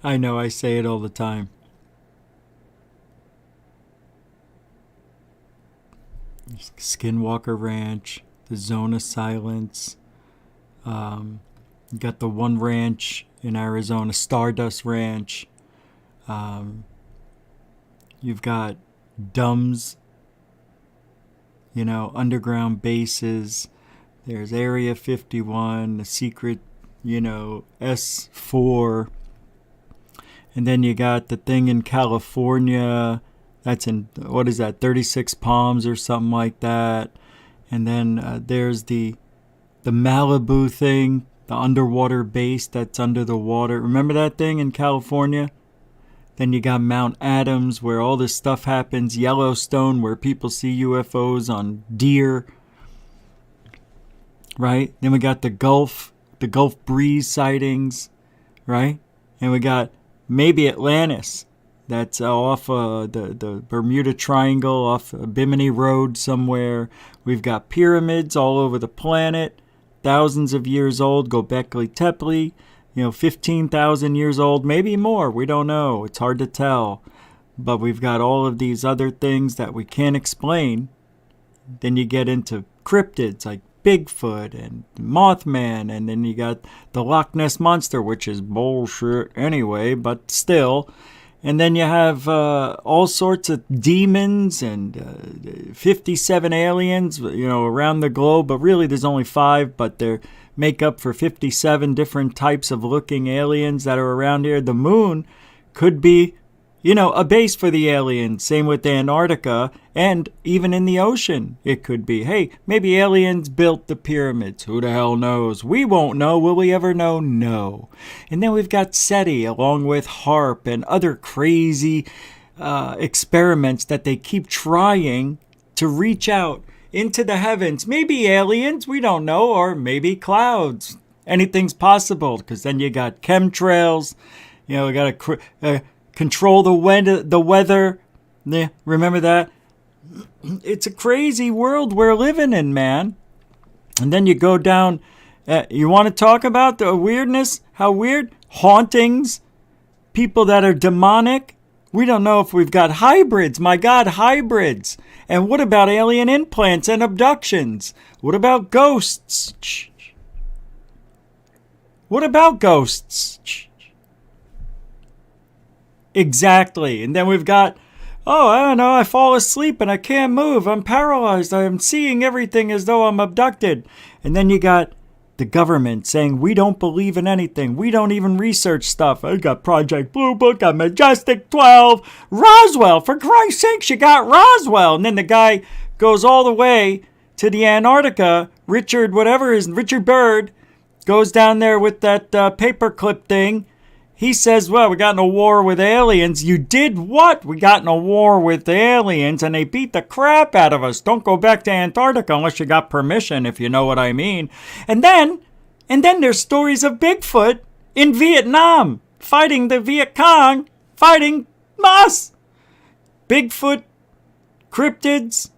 I know I say it all the time. Skinwalker Ranch, the Zone of Silence. You got the one ranch in Arizona, Stardust Ranch. You've got DUMBs, underground bases. There's Area 51, the secret S4. And then you got the thing in California. That's in, 36 Palms or something like that. And then there's the Malibu thing, the underwater base that's under the water. Remember that thing in California? Then you got Mount Adams, where all this stuff happens. Yellowstone, where people see UFOs on deer. Right? Then we got the Gulf Breeze sightings. Right? And we got maybe Atlantis. That's off the Bermuda Triangle, off Bimini Road somewhere. We've got pyramids all over the planet, thousands of years old, Göbekli Tepe, 15,000 years old, maybe more. We don't know. It's hard to tell. But we've got all of these other things that we can't explain. Then you get into cryptids like Bigfoot and Mothman, and then you got the Loch Ness Monster, which is bullshit anyway, but still. And then you have all sorts of demons and 57 aliens, around the globe. But really, there's only 5, but they make up for 57 different types of looking aliens that are around here. The moon could be, a base for the aliens. Same with Antarctica, and even in the ocean, it could be. Hey, maybe aliens built the pyramids. Who the hell knows? We won't know. Will we ever know? No. And then we've got SETI, along with HARP and other crazy experiments that they keep trying to reach out into the heavens. Maybe aliens, we don't know, or maybe clouds. Anything's possible, because then you got chemtrails. We got to control the weather. Yeah, remember that? It's a crazy world we're living in, man. And then you go down. You want to talk about the weirdness? How weird? Hauntings. People that are demonic. We don't know if we've got hybrids. My God, hybrids. And what about alien implants and abductions? What about ghosts? What about ghosts? Exactly. And then we've got, I don't know, I fall asleep and I can't move. I'm paralyzed. I'm seeing everything as though I'm abducted. And then you got the government saying we don't believe in anything. We don't even research stuff. I got Project Blue Book, got Majestic 12, Roswell. For Christ's sakes, you got Roswell. And then the guy goes all the way to the Antarctica. Richard Byrd goes down there with that paperclip thing. He says, well, we got in a war with aliens. You did what? We got in a war with aliens and they beat the crap out of us. Don't go back to Antarctica unless you got permission, if you know what I mean. And then there's stories of Bigfoot in Vietnam fighting the Viet Cong, fighting us. Bigfoot, cryptids,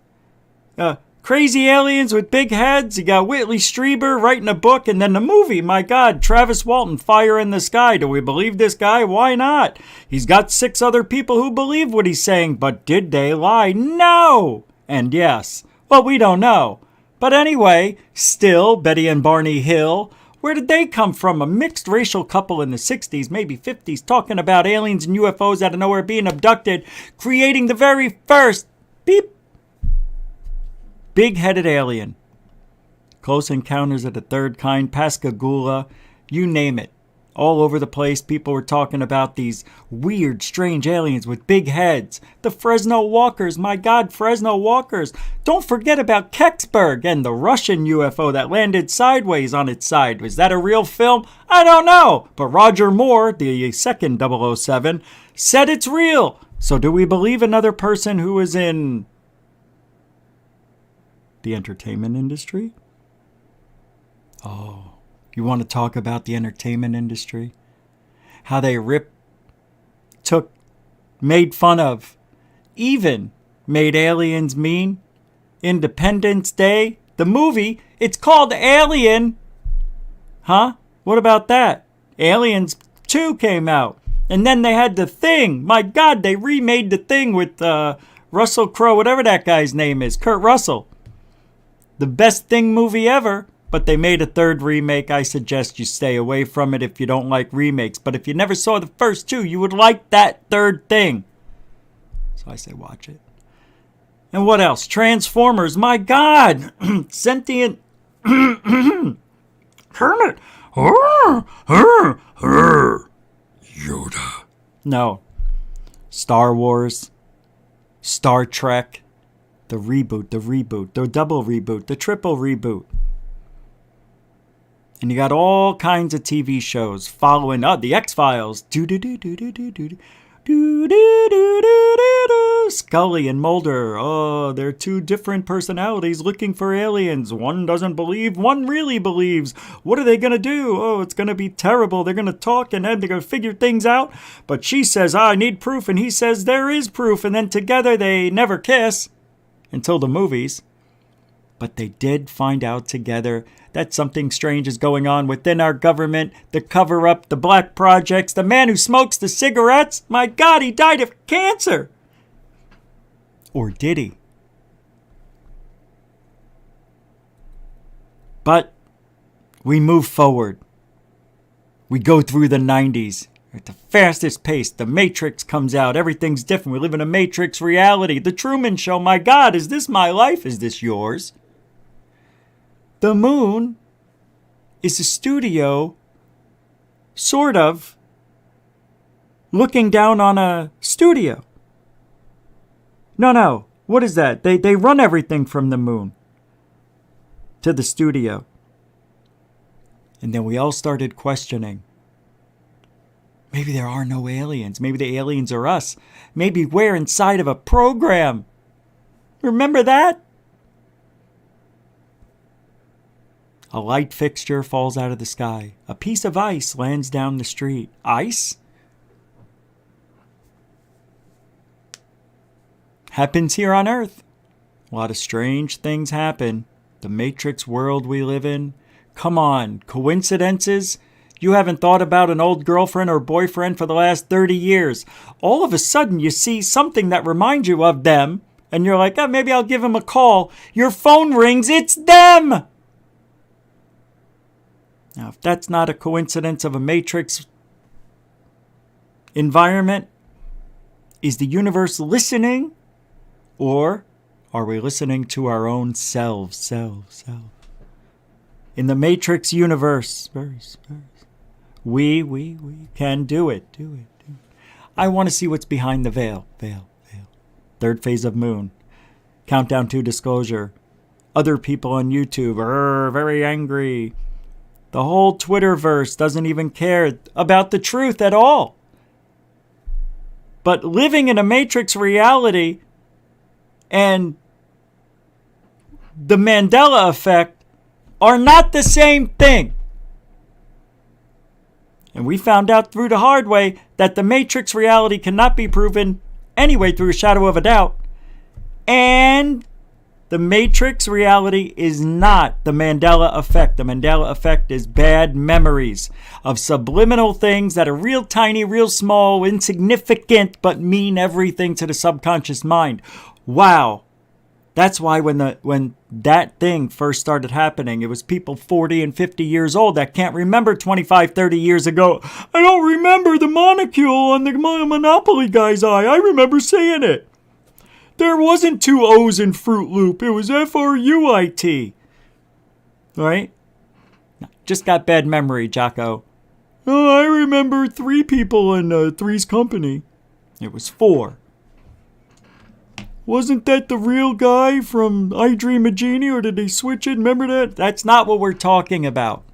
crazy aliens with big heads. You got Whitley Strieber writing a book, and then the movie. My God, Travis Walton, Fire in the Sky. Do we believe this guy? Why not? He's got 6 other people who believe what he's saying, but did they lie? No! And yes. Well, we don't know. But anyway, still, Betty and Barney Hill. Where did they come from? A mixed racial couple in the 60s, maybe 50s, talking about aliens and UFOs out of nowhere being abducted, creating the very first big-headed alien. Close Encounters of the Third Kind, Pascagoula, you name it. All over the place, people were talking about these weird, strange aliens with big heads. The Fresno Walkers, my God, Fresno Walkers. Don't forget about Kecksburg and the Russian UFO that landed sideways on its side. Was that a real film? I don't know. But Roger Moore, the second 007, said it's real. So do we believe another person who was in the entertainment industry? Oh, you want to talk about the entertainment industry? How they made fun of, even made aliens mean? Independence Day, the movie, it's called Alien. Huh? What about that? Aliens 2 came out. And then they had The Thing. My God, they remade The Thing with Russell Crowe, whatever that guy's name is, Kurt Russell. The best Thing movie ever, but they made a 3rd remake. I suggest you stay away from it if you don't like remakes. But if you never saw the first 2, you would like that 3rd Thing. So I say watch it. And what else? Transformers. My God. Sentient Kermit. Yoda. No. Star Wars, Star Trek, the reboot, the double reboot, the triple reboot. And you got all kinds of TV shows following up. The X-Files. Scully and Mulder. Oh, they're two different personalities looking for aliens. One doesn't believe, one really believes. What are they going to do? Oh, it's going to be terrible. They're going to talk and then they're going to figure things out. But she says, I need proof. And he says, there is proof. And then together they never kiss until the movies. But they did find out together that something strange is going on within our government, the cover-up, the black projects, the man who smokes the cigarettes. My God, he died of cancer. Or did he? But we move forward. We go through the 90s. At the fastest pace, the Matrix comes out. Everything's different. We live in a Matrix reality. The Truman Show. My God, is this my life? Is this yours? The moon is a studio, sort of, looking down on a studio. No. What is that? They run everything from the moon to the studio. And then we all started questioning. Maybe there are no aliens. Maybe the aliens are us. Maybe we're inside of a program. Remember that? A light fixture falls out of the sky. A piece of ice lands down the street. Ice? Happens here on Earth. A lot of strange things happen. The Matrix world we live in. Come on, coincidences? You haven't thought about an old girlfriend or boyfriend for the last 30 years. All of a sudden you see something that reminds you of them, and you're like, oh, maybe I'll give them a call. Your phone rings, it's them! Now, if that's not a coincidence of a Matrix environment, is the universe listening? Or are we listening to our own selves? In the Matrix universe, we can do it. I want to see what's behind the veil. Third phase of moon. Countdown to disclosure. Other people on YouTube are very angry. The whole Twitterverse doesn't even care about the truth at all. But living in a Matrix reality and the Mandela effect are not the same thing. And we found out through the hard way that the Matrix reality cannot be proven anyway through a shadow of a doubt. And the Matrix reality is not the Mandela effect. The Mandela effect is bad memories of subliminal things that are real tiny, real small, insignificant, but mean everything to the subconscious mind. Wow. That's why when that thing first started happening, it was people 40 and 50 years old that can't remember 25, 30 years ago. I don't remember the molecule on the Monopoly guy's eye. I remember saying it. There wasn't two O's in Fruit Loop. It was Fruit. Right? Just got bad memory, Jocko. Oh, I remember 3 people in Three's Company. It was 4. Wasn't that the real guy from I Dream of Jeannie, or did they switch it? Remember that? That's not what we're talking about.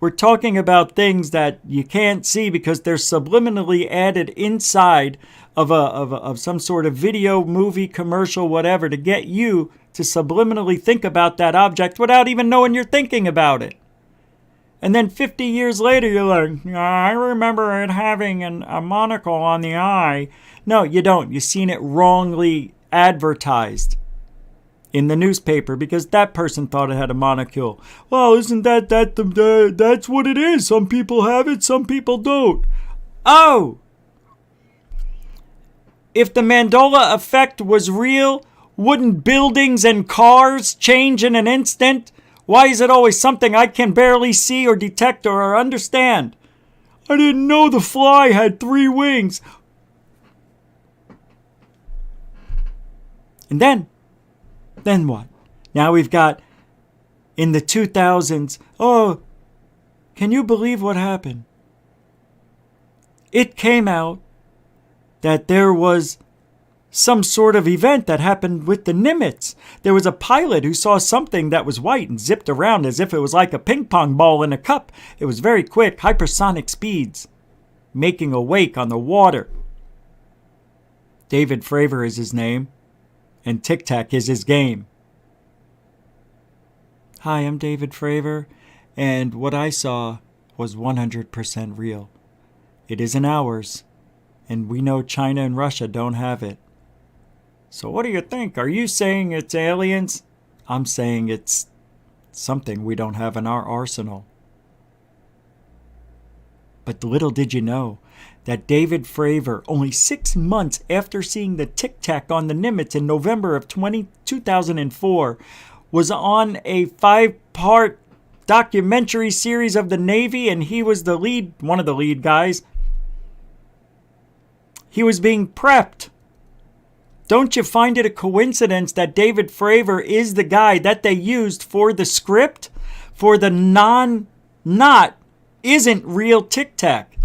We're talking about things that you can't see because they're subliminally added inside of some sort of video, movie, commercial, whatever, to get you to subliminally think about that object without even knowing you're thinking about it. And then 50 years later, you're like, I remember it having a monocle on the eye. No, you don't. You've seen it wrongly advertised in the newspaper because that person thought it had a monocule. Well, isn't that's what it is? Some people have it, some people don't. Oh! If the Mandela effect was real, wouldn't buildings and cars change in an instant? Why is it always something I can barely see or detect or understand? I didn't know the fly had 3 wings. And then what? Now we've got in the 2000s, Can you believe what happened? It came out that there was some sort of event that happened with the Nimitz. There was a pilot who saw something that was white and zipped around as if it was like a ping pong ball in a cup. It was very quick, hypersonic speeds, making a wake on the water. David Fravor is his name, and Tic Tac is his game. Hi, I'm David Fravor, and what I saw was 100% real. It isn't ours, and we know China and Russia don't have it. So what do you think? Are you saying it's aliens? I'm saying it's something we don't have in our arsenal. But little did you know that David Fravor, only 6 months after seeing the Tic Tac on the Nimitz in November of 2004, was on a 5-part documentary series of the Navy, and he was the lead, one of the lead guys. He was being prepped. Don't you find it a coincidence that David Fravor is the guy that they used for the script for the isn't real Tic Tac?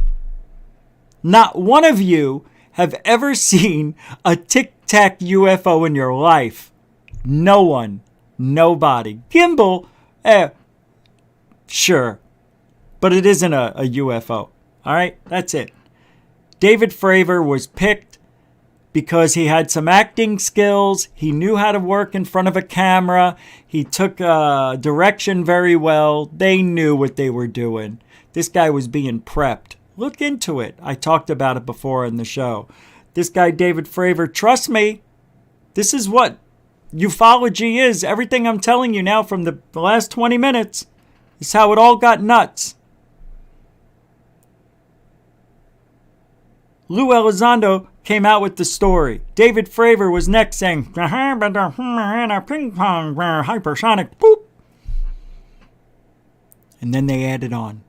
Not one of you have ever seen a Tic Tac UFO in your life. No one. Nobody. Gimbal, sure. But it isn't a UFO. All right? That's it. David Fravor was picked because he had some acting skills. He knew how to work in front of a camera. He took direction very well. They knew what they were doing. This guy was being prepped. Look into it. I talked about it before in the show. This guy, David Fravor, trust me, this is what ufology is. Everything I'm telling you now from the last 20 minutes is how it all got nuts. Lue Elizondo came out with the story. David Fravor was next saying, ping pong, hypersonic, boop. And then they added on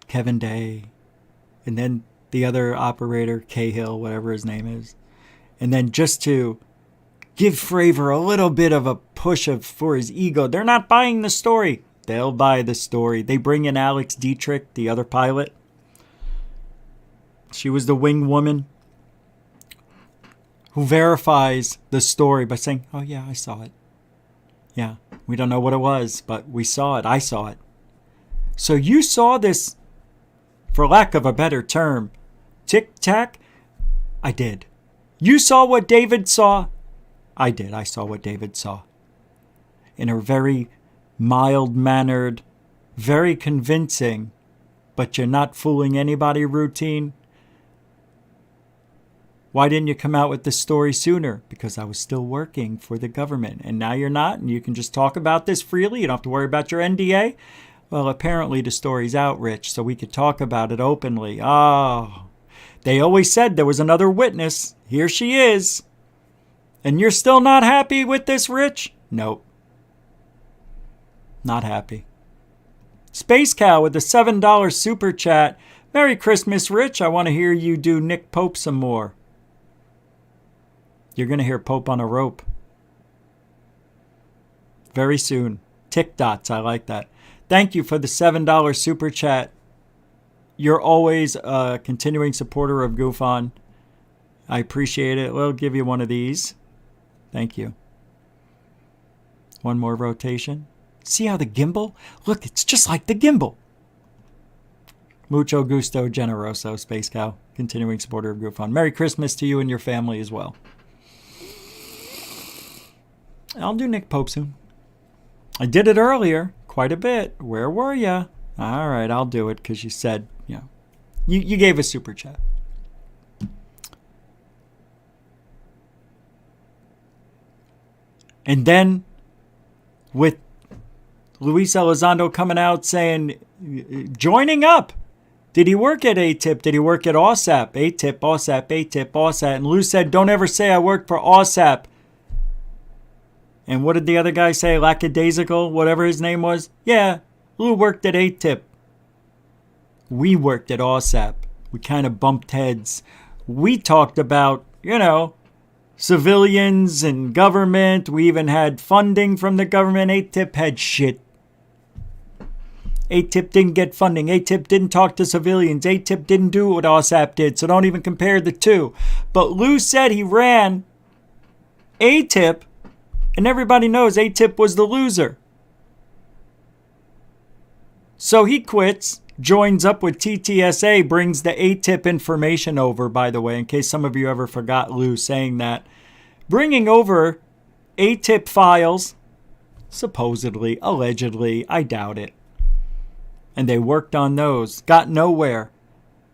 Kevin Day, and then the other operator, Cahill, whatever his name is. And then just to give Fravor a little bit of a push for his ego, they're not buying the story. They'll buy the story. They bring in Alex Dietrich, the other pilot. She was the wing woman who verifies the story by saying, oh yeah, I saw it. Yeah, we don't know what it was, but we saw it. I saw it. So you saw this, for lack of a better term, Tic Tac? I did. You saw what David saw? I did. I saw what David saw. In a very mild-mannered, very convincing, but you're not fooling anybody routine. Why didn't you come out with this story sooner? Because I was still working for the government. And now you're not, and you can just talk about this freely. You don't have to worry about your NDA. Well, apparently the story's out, Rich, so we could talk about it openly. Oh, they always said there was another witness. Here she is. And you're still not happy with this, Rich? Nope. Not happy. Space Cow with the $7 super chat. Merry Christmas, Rich. I want to hear you do Nick Pope some more. You're going to hear Pope on a rope. Very soon. Tick dots. I like that. Thank you for the $7 super chat. You're always a continuing supporter of Goof On. I appreciate it. We'll give you one of these. Thank you. One more rotation. See how the gimbal? Look, it's just like the gimbal. Mucho gusto generoso, Space Cow. Continuing supporter of Goof On. Merry Christmas to you and your family as well. I'll do Nick Pope soon. I did it earlier, quite a bit. Where were ya? All right, I'll do it because you said, you gave a super chat. And then with Luiz Elizondo coming out saying, joining up. Did he work at ATIP? Did he work at OSAP? ATIP, OSAP, ATIP, OSAP. And Lou said, don't ever say I worked for OSAP. And what did the other guy say? Lackadaisical, whatever his name was? Yeah, Lou worked at ATIP. We worked at OSAP. We kind of bumped heads. We talked about, civilians and government. We even had funding from the government. ATIP had shit. ATIP didn't get funding. ATIP didn't talk to civilians. ATIP didn't do what OSAP did, so don't even compare the two. But Lue said he ran ATIP, and everybody knows ATIP was the loser. So he quits, joins up with TTSA, brings the ATIP information over, by the way, in case some of you ever forgot Lue saying that. Bringing over ATIP files, supposedly, allegedly, I doubt it. And they worked on those, got nowhere.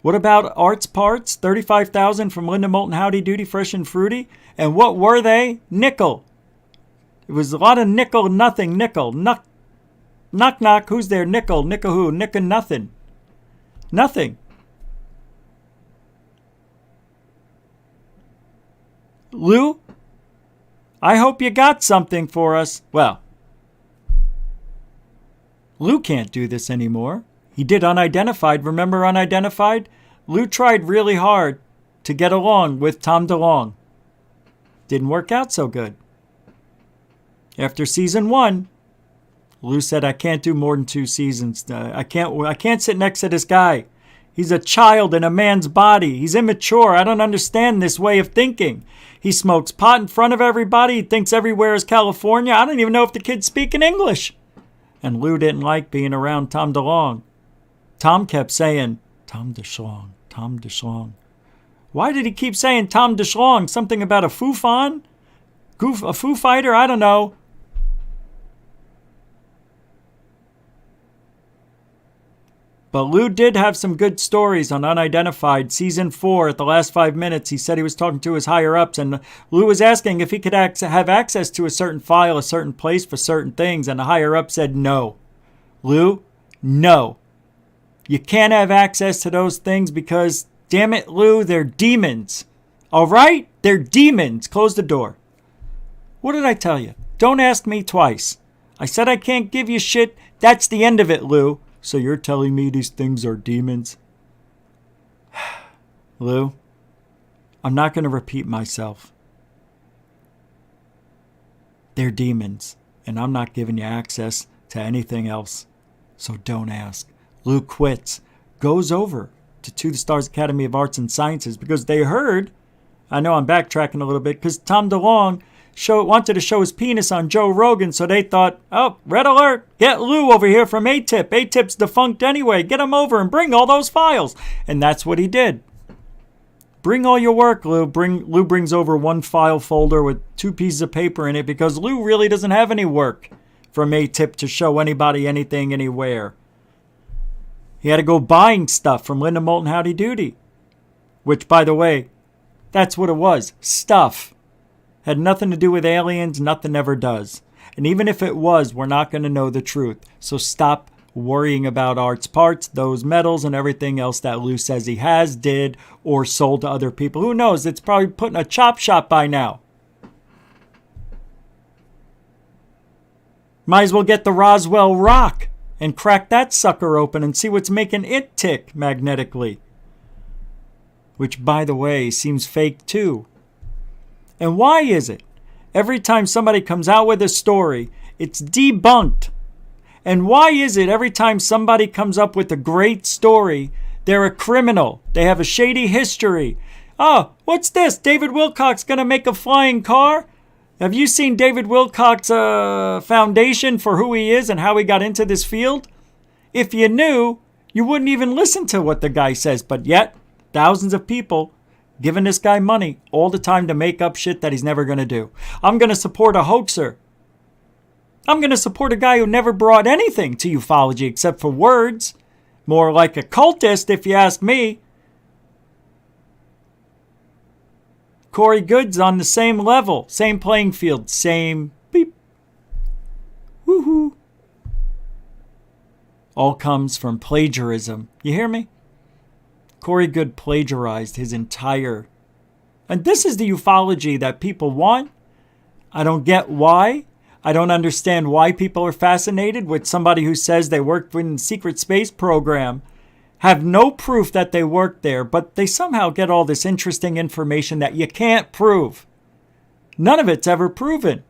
What about Art's Parts? 35,000 from Linda Moulton Howdy Doody Fresh and Fruity? And what were they? Nickel. It was a lot of nickel, nothing, nickel. Knock, knock, who's there? Nickel, nickel who? Nickel nothing. Nothing. Lue, I hope you got something for us. Well, Lue can't do this anymore. He did Unidentified. Remember Unidentified? Lue tried really hard to get along with Tom DeLonge. Didn't work out so good. After season 1, Lue said, I can't do more than 2 seasons. I can't sit next to this guy. He's a child in a man's body. He's immature. I don't understand this way of thinking. He smokes pot in front of everybody. He thinks everywhere is California. I don't even know if the kid's speaking English. And Lue didn't like being around Tom DeLonge. Tom kept saying, Tom DeShlong, Tom DeShlong. Why did he keep saying Tom DeShlong? Something about a Foo-Fan? A Foo Fighter? I don't know. But Lue did have some good stories on Unidentified. Season 4, at the last 5 minutes, he said he was talking to his higher-ups, and Lue was asking if he could have access to a certain file, a certain place for certain things, and the higher-up said no. Lue, no. You can't have access to those things because, damn it, Lue, they're demons. All right? They're demons. Close the door. What did I tell you? Don't ask me twice. I said I can't give you shit. That's the end of it, Lue. So you're telling me these things are demons? Lue, I'm not going to repeat myself. They're demons, and I'm not giving you access to anything else. So don't ask. Lue quits, goes over to the Stars Academy of Arts and Sciences because they heard, I know I'm backtracking a little bit, because Tom DeLonge wanted to show his penis on Joe Rogan, so they thought, oh, red alert, get Lue over here from ATIP. ATIP's defunct anyway. Get him over and bring all those files. And that's what he did. Bring all your work, Lue. Lue brings over 1 file folder with 2 pieces of paper in it because Lue really doesn't have any work from ATIP to show anybody anything anywhere. He had to go buying stuff from Linda Moulton Howdy Doody. Which, by the way, that's what it was. Stuff. Had nothing to do with aliens, nothing ever does. And even if it was, we're not going to know the truth. So stop worrying about Art's Parts, those medals, and everything else that Lue says he has, did, or sold to other people. Who knows? It's probably put in a chop shop by now. Might as well get the Roswell rock and crack that sucker open and see what's making it tick magnetically. Which, by the way, seems fake too. And why is it? Every time somebody comes out with a story, it's debunked. And why is it every time somebody comes up with a great story, they're a criminal? They have a shady history. Oh, what's this? David Wilcock's going to make a flying car? Have you seen David Wilcock's foundation for who he is and how he got into this field? If you knew, you wouldn't even listen to what the guy says. But yet, thousands of people giving this guy money all the time to make up shit that he's never going to do. I'm going to support a hoaxer. I'm going to support a guy who never brought anything to ufology except for words. More like a cultist, if you ask me. Corey Good's on the same level, same playing field, same beep. Woohoo. All comes from plagiarism. You hear me? Corey Good plagiarized his entire... And this is the ufology that people want. I don't get why. I don't understand why people are fascinated with somebody who says they worked in the secret space program, have no proof that they worked there, but they somehow get all this interesting information that you can't prove. None of it's ever proven.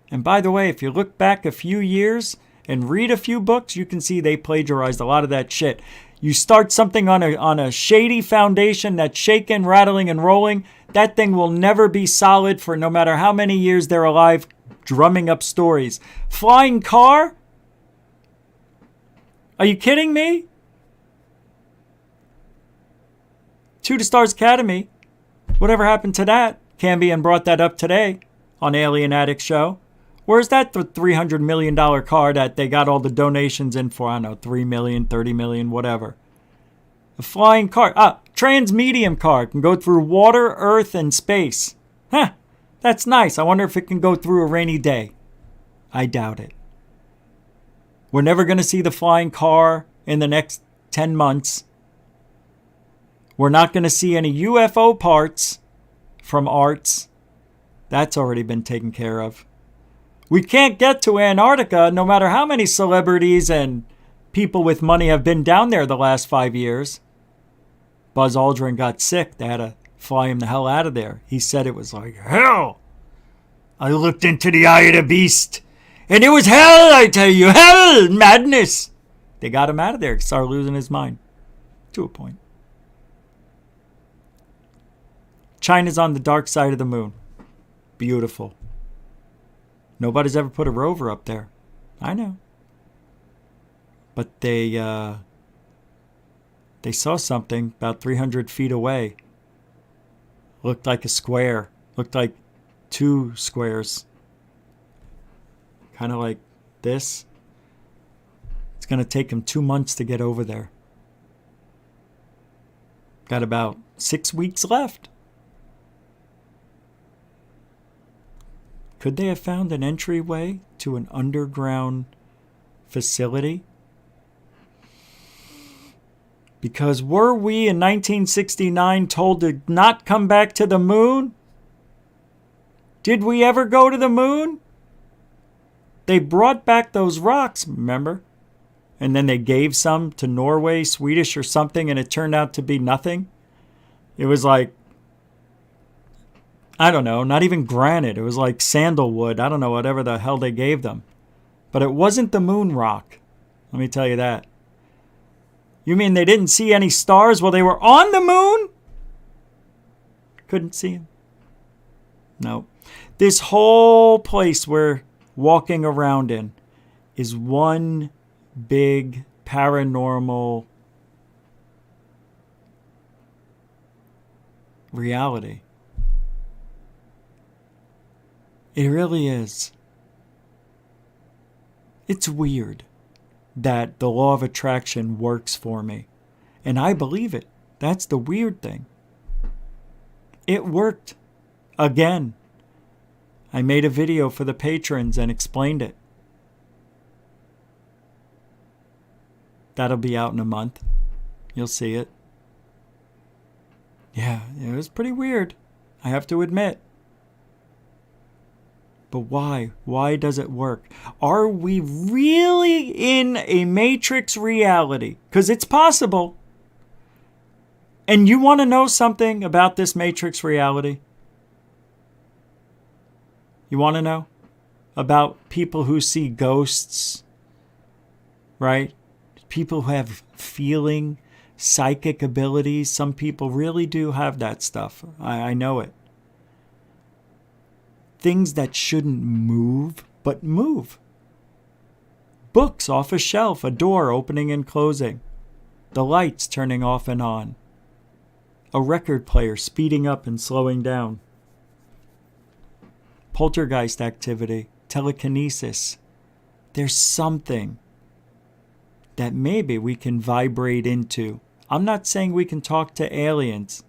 And by the way, if you look back a few years and read a few books, you can see they plagiarized a lot of that shit. You start something on a shady foundation that's shaking, rattling, and rolling, that thing will never be solid for no matter how many years they're alive, drumming up stories. Flying car? Are you kidding me? 2 to Stars Academy. Whatever happened to that? Cambian brought that up today on Alien Addict Show. Where's that $300 million car that they got all the donations in for? I don't know, 3 million, 30 million, whatever. A flying car. Transmedium car. Can go through water, earth, and space. Huh. That's nice. I wonder if it can go through a rainy day. I doubt it. We're never going to see the flying car in the next 10 months. We're not going to see any UFO parts from arts. That's already been taken care of. We can't get to Antarctica no matter how many celebrities and people with money have been down there the last 5 years. Buzz Aldrin got sick. They had to fly him the hell out of there. He said it was like hell. I looked into the eye of the beast, and it was hell, I tell you. Hell, madness. They got him out of there. He started losing his mind. To a point. China's on the dark side of the moon. Beautiful. Nobody's ever put a rover up there. I know. But they saw something about 300 feet away. Looked like a square. Looked like 2 squares. Kind of like this. It's going to take them 2 months to get over there. Got about 6 weeks left. Could they have found an entryway to an underground facility? Because were we in 1969 told to not come back to the moon? Did we ever go to the moon? They brought back those rocks, remember? And then they gave some to Norway, Swedish or something, and it turned out to be nothing. It was like, I don't know, not even granite. It was like sandalwood. I don't know, whatever the hell they gave them. But it wasn't the moon rock. Let me tell you that. You mean they didn't see any stars while they were on the moon? Couldn't see them. No. This whole place we're walking around in is one big paranormal reality. It really is. It's weird that the law of attraction works for me. And I believe it. That's the weird thing. It worked. Again. I made a video for the patrons and explained it. That'll be out in a month. You'll see it. Yeah, it was pretty weird. I have to admit. But why? Why does it work? Are we really in a matrix reality? Because it's possible. And you want to know something about this matrix reality? You want to know? About people who see ghosts, right? People who have feeling, psychic abilities. Some people really do have that stuff. I know it. Things that shouldn't move, but move. Books off a shelf, a door opening and closing. The lights turning off and on. A record player speeding up and slowing down. Poltergeist activity, telekinesis. There's something that maybe we can vibrate into. I'm not saying we can talk to aliens.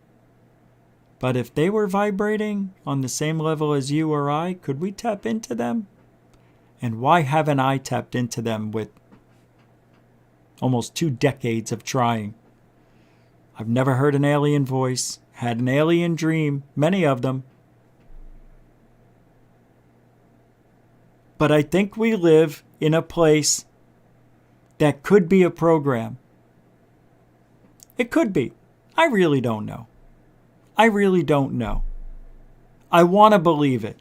But if they were vibrating on the same level as you or I, could we tap into them? And why haven't I tapped into them with almost 2 decades of trying? I've never heard an alien voice, had an alien dream, many of them. But I think we live in a place that could be a program. It could be. I really don't know. I really don't know. I want to believe it,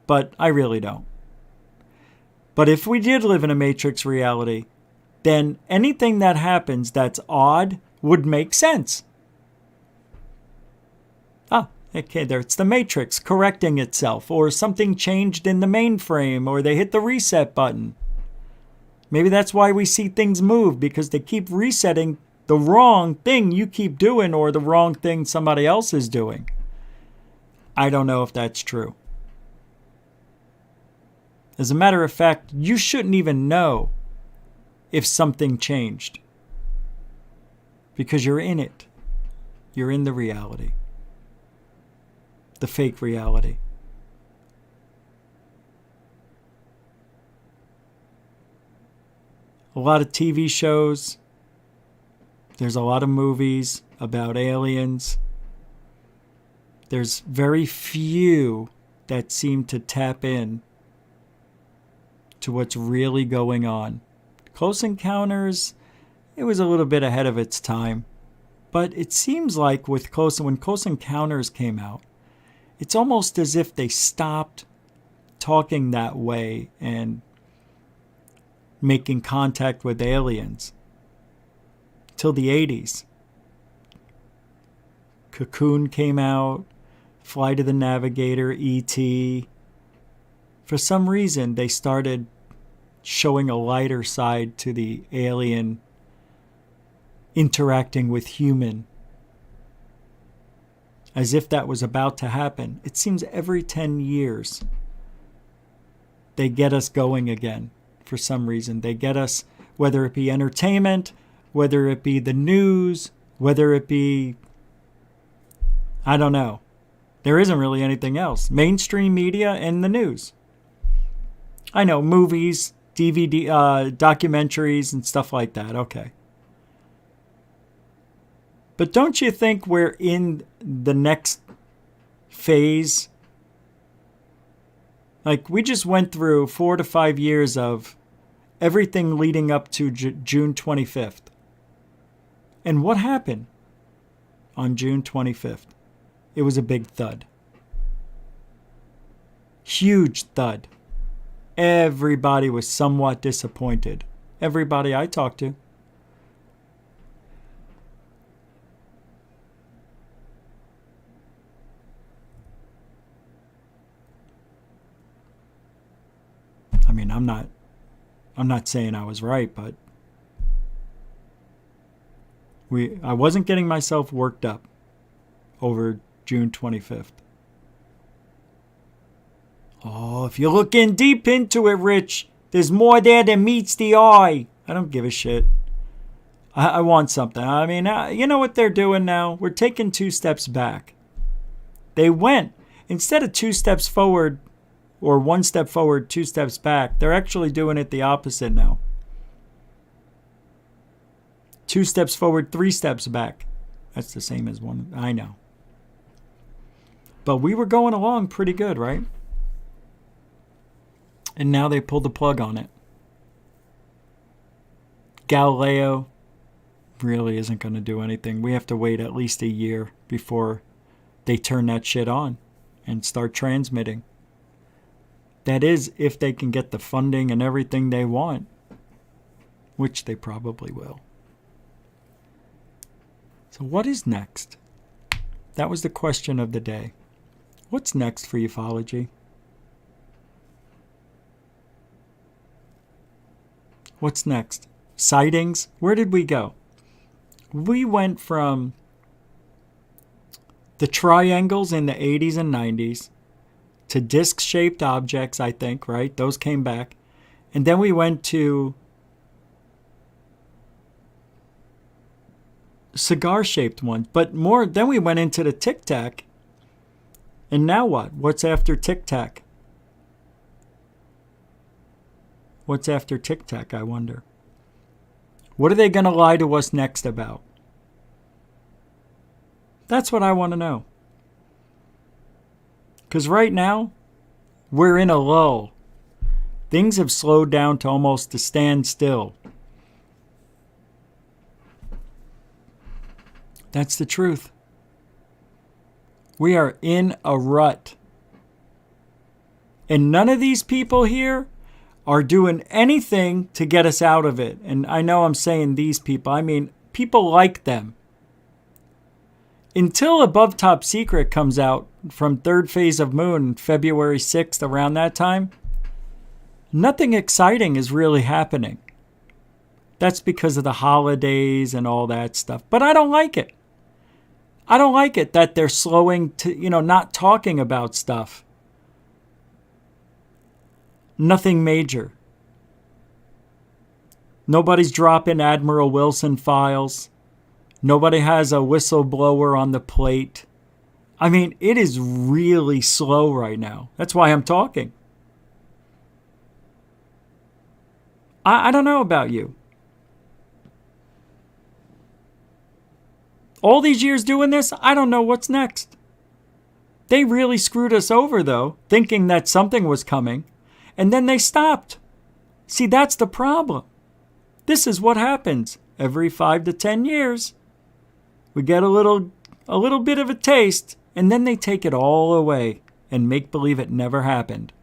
but I really don't. But if we did live in a matrix reality, then anything that happens that's odd would make sense. Okay, there it's the matrix correcting itself, or something changed in the mainframe, or they hit the reset button. Maybe that's why we see things move, because they keep resetting the wrong thing you keep doing, or the wrong thing somebody else is doing. I don't know if that's true. As a matter of fact, you shouldn't even know if something changed, because you're in it. You're in the reality. The fake reality. A lot of TV shows. There's a lot of movies about aliens. There's very few that seem to tap in to what's really going on. Close Encounters, it was a little bit ahead of its time. But it seems like when Close Encounters came out, it's almost as if they stopped talking that way and making contact with aliens till the 80s. Cocoon came out, Flight of the Navigator, E.T. For some reason, they started showing a lighter side to the alien interacting with human. As if that was about to happen. It seems every 10 years they get us going again for some reason. They get us, whether it be entertainment, whether it be the news, whether it be, I don't know. There isn't really anything else. Mainstream media and the news. I know, movies, DVD, documentaries and stuff like that. Okay. But don't you think we're in the next phase? Like, we just went through 4 to 5 years of everything leading up to June 25th. And what happened on June 25th? It was a big thud. Huge thud. Everybody was somewhat disappointed. Everybody I talked to. I mean, I'm not saying I was right, but I wasn't getting myself worked up over June 25th. Oh, if you're looking deep into it, Rich, there's more there than meets the eye. I don't give a shit. I want something. I mean, you know what they're doing now? We're taking 2 steps back. They went, instead of 2 steps forward, or 1 step forward, 2 steps back, they're actually doing it the opposite now. 2 steps forward, 3 steps back. That's the same as one. I know. But we were going along pretty good, right? And now they pulled the plug on it. Galileo really isn't going to do anything. We have to wait at least a year before they turn that shit on and start transmitting. That is, if they can get the funding and everything they want, which they probably will. So what is next? That was the question of the day. What's next for ufology? What's next? Sightings? Where did we go? We went from the triangles in the 80s and 90s to disc-shaped objects, I think, right? Those came back. And then we went to cigar-shaped ones. But more, then we went into the Tic Tac. And now what? What's after Tic Tac? What's after Tic Tac, I wonder? What are they going to lie to us next about? That's what I want to know. Because right now, we're in a lull. Things have slowed down to almost a standstill. That's the truth. We are in a rut. And none of these people here are doing anything to get us out of it. And I know I'm saying these people. I mean, people like them. Until Above Top Secret comes out from Third Phase of Moon, February 6th, around that time, nothing exciting is really happening. That's because of the holidays and all that stuff. But I don't like it. I don't like it that they're slowing to, not talking about stuff. Nothing major. Nobody's dropping Admiral Wilson files. Nobody has a whistleblower on the plate. I mean, it is really slow right now. That's why I'm talking. I don't know about you. All these years doing this, I don't know what's next. They really screwed us over, though, thinking that something was coming, and then they stopped. See, that's the problem. This is what happens every 5 to 10 years. We get a little bit of a taste, and then they take it all away and make believe it never happened.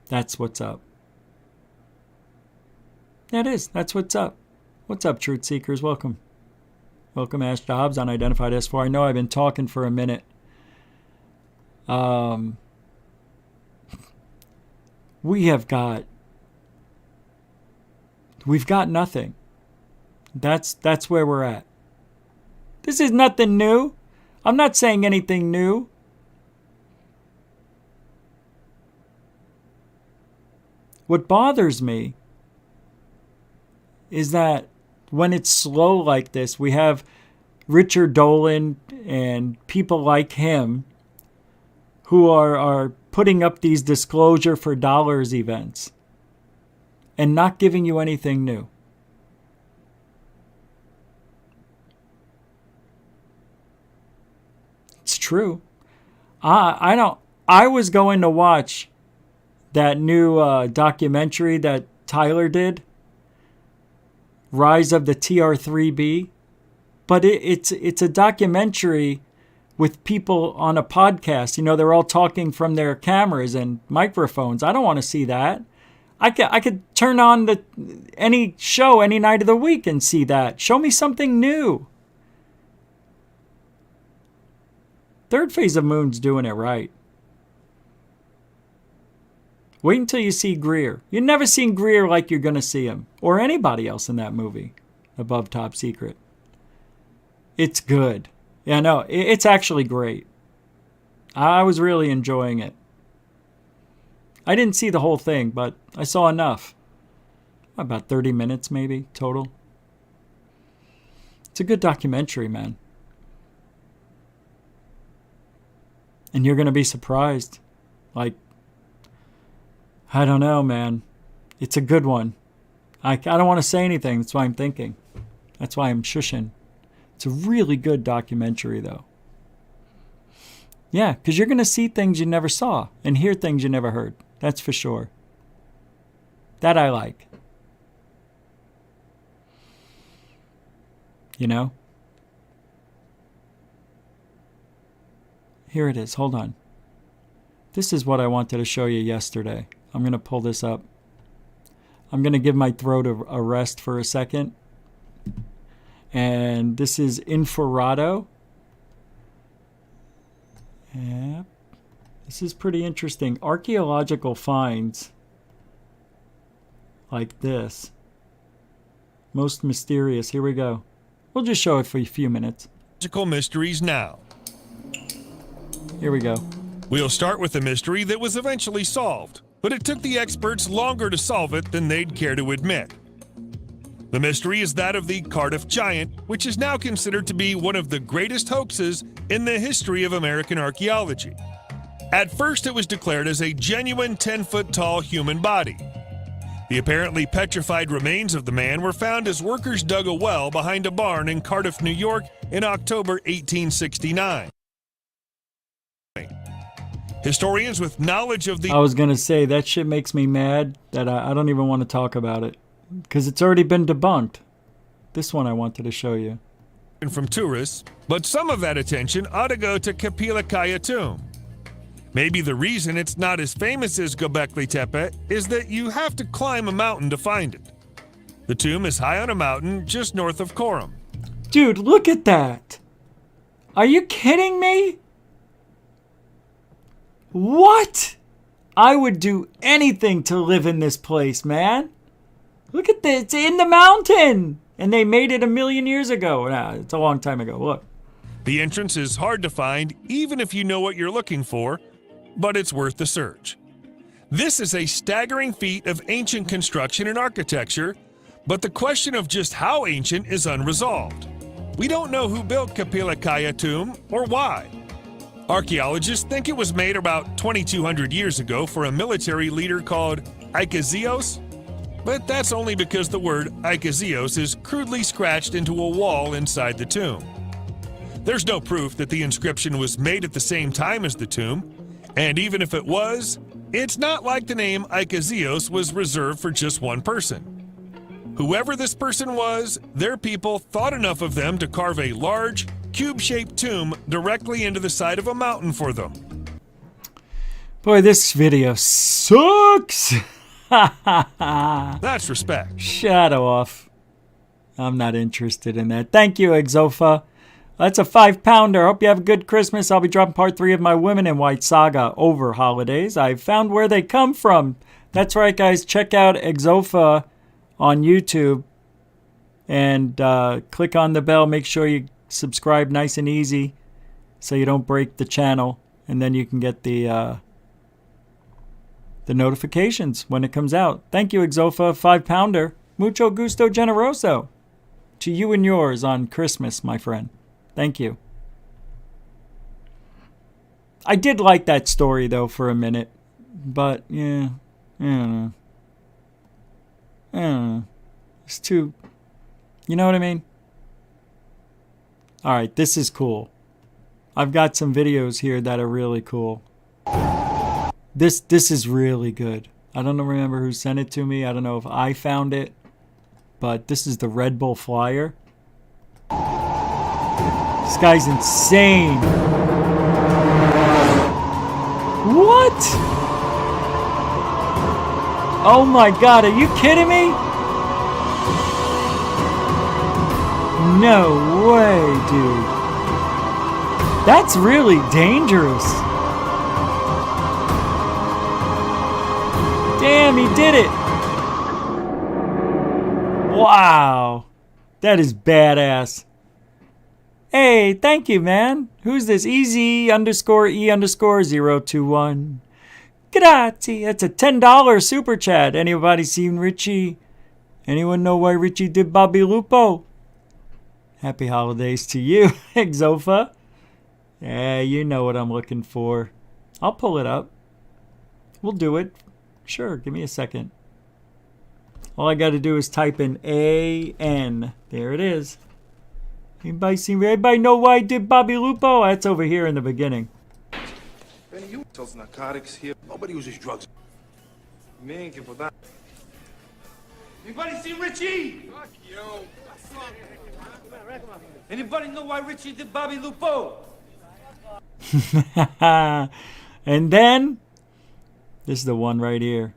That's what's up. That is. That's what's up. What's up, Truth Seekers? Welcome. Welcome, Ash Dobbs, Unidentified S4. I know I've been talking for a minute. We've got nothing. That's where we're at. This is nothing new. I'm not saying anything new. What bothers me is that when it's slow like this, we have Richard Dolan and people like him who are putting up these disclosure for dollars events and not giving you anything new. It's true. I was going to watch that new documentary that Tyler did, Rise of the TR-3B, but it's a documentary with people on a podcast. They're all talking from their cameras and microphones. I don't want to see that. I could turn on any show any night of the week and see that. Show me something new. Third Phase of Moon's doing it right. Wait until you see Greer. You've never seen Greer like you're going to see him. Or anybody else in that movie. Above Top Secret. It's good. Yeah, no, it's actually great. I was really enjoying it. I didn't see the whole thing, but I saw enough. About 30 minutes maybe total. It's a good documentary, man. And you're going to be surprised. I don't know, man. It's a good one. I don't want to say anything. That's why I'm thinking. That's why I'm shushing. It's a really good documentary, though. Yeah, because you're going to see things you never saw and hear things you never heard. That's for sure. That I like. Here it is. Hold on. This is what I wanted to show you yesterday. I'm going to pull this up. I'm going to give my throat a rest for a second. And this is Inforado. Yep. This is pretty interesting. Archaeological finds like this. Most mysterious. Here we go. We'll just show it for a few minutes. Mysteries now. Here we go. We'll start with a mystery that was eventually solved, but it took the experts longer to solve it than they'd care to admit. The mystery is that of the Cardiff Giant, which is now considered to be one of the greatest hoaxes in the history of American archaeology. At first, it was declared as a genuine 10-foot-tall human body. The apparently petrified remains of the man were found as workers dug a well behind a barn in Cardiff, New York in October 1869. Historians with knowledge of the... I was going to say, that shit makes me mad that I don't even want to talk about it. Because it's already been debunked. This one I wanted to show you. ...from tourists, but some of that attention ought to go to Kapila Kaya tomb. Maybe the reason it's not as famous as Göbekli Tepe is that you have to climb a mountain to find it. The tomb is high on a mountain just north of Korum. Dude, look at that. Are you kidding me? What? I would do anything to live in this place, man. Look at this. It's in the mountain. And they made it 1 million years ago. Nah, it's a long time ago. Look. The entrance is hard to find even if you know what you're looking for, but it's worth the search. This is a staggering feat of ancient construction and architecture, but the question of just how ancient is unresolved. We don't know who built Kapila Kaya tomb or why. Archaeologists think it was made about 2,200 years ago for a military leader called Ikezios, but that's only because the word Ikezios is crudely scratched into a wall inside the tomb. There's no proof that the inscription was made at the same time as the tomb, and even if it was, it's not like the name Ikezios was reserved for just one person. Whoever this person was, their people thought enough of them to carve a large, cube-shaped tomb directly into the side of a mountain for them. Boy, this video sucks. That's respect. Shadow off. I'm not interested in that. Thank you, Exofa. That's a 5-pounder. Hope you have a good Christmas. I'll be dropping part 3 of my Women in White saga over holidays. I found where they come from. That's right, guys. Check out Exofa on YouTube. And click on the bell. Make sure you subscribe nice and easy so you don't break the channel. And then you can get the notifications when it comes out. Thank you, Exofa. 5-pounder. Mucho gusto generoso. To you and yours on Christmas, my friend. Thank you. I did like that story, though, for a minute. But, yeah. I don't know. It's too... You know what I mean? Alright, this is cool. I've got some videos here that are really cool. This is really good. I don't remember who sent it to me. I don't know if I found it. But this is the Red Bull Flyer. This guy's insane. What? Oh my god, are you kidding me? No way, dude. That's really dangerous. Damn, he did it. Wow. That is badass. Hey, thank you, man. Who's this? EZ_E_021. Grazie. That's a $10 super chat. Anybody seen Richie? Anyone know why Richie did Bobby Lupo? Happy holidays to you, Exofa. Yeah, you know what I'm looking for. I'll pull it up. We'll do it. Sure, give me a second. All I got to do is type in AN. There it is. Anybody know why I did Bobby Lupo? That's over here in the beginning. Benny, you sells narcotics here. Nobody uses drugs. Man, que for that. Anybody see Richie? Fuck you. Anybody know why Richie did Bobby Lupo? And then, this is the one right here.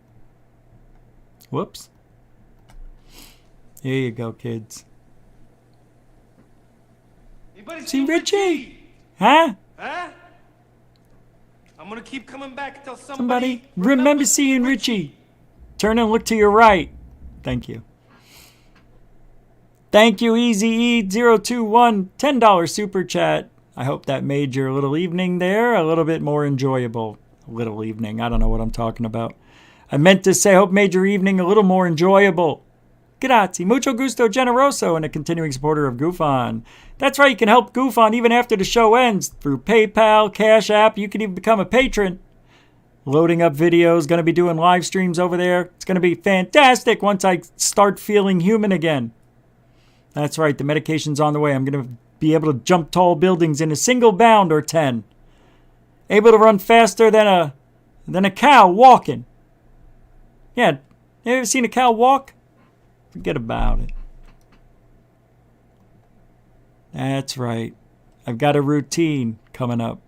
Whoops. Here you go, kids. Anybody See Richie? Richie? Huh? Huh? I'm gonna keep coming back till Somebody remember seeing Richie. Turn and look to your right. Thank you. Thank you, EZE021. $10 super chat. I hope that made your little evening there a little bit more enjoyable. Little evening. I don't know what I'm talking about. I meant to say, I hope made your evening a little more enjoyable. Grazie. Mucho gusto generoso, and a continuing supporter of GoofOn. That's right, you can help GoofOn even after the show ends through PayPal, Cash App. You can even become a patron. Loading up videos, going to be doing live streams over there. It's going to be fantastic once I start feeling human again. That's right, the medication's on the way. I'm going to be able to jump tall buildings in a single bound or 10. Able to run faster than a cow walking. Yeah, you ever seen a cow walk? Forget about it. That's right. I've got a routine coming up.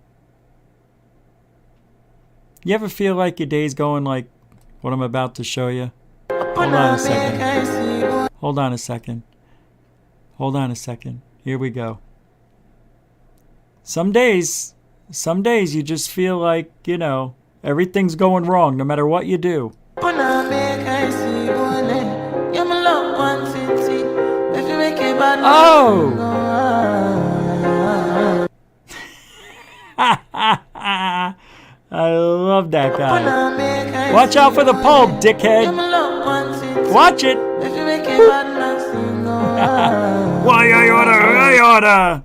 You ever feel like your day's going like what I'm about to show you? Hold on a second. Hold on a second. Hold on a second. Here we go. Some days you just feel like, you know, everything's going wrong no matter what you do. Oh! I love that guy. Watch out for the pole, dickhead. Watch it. Why I order?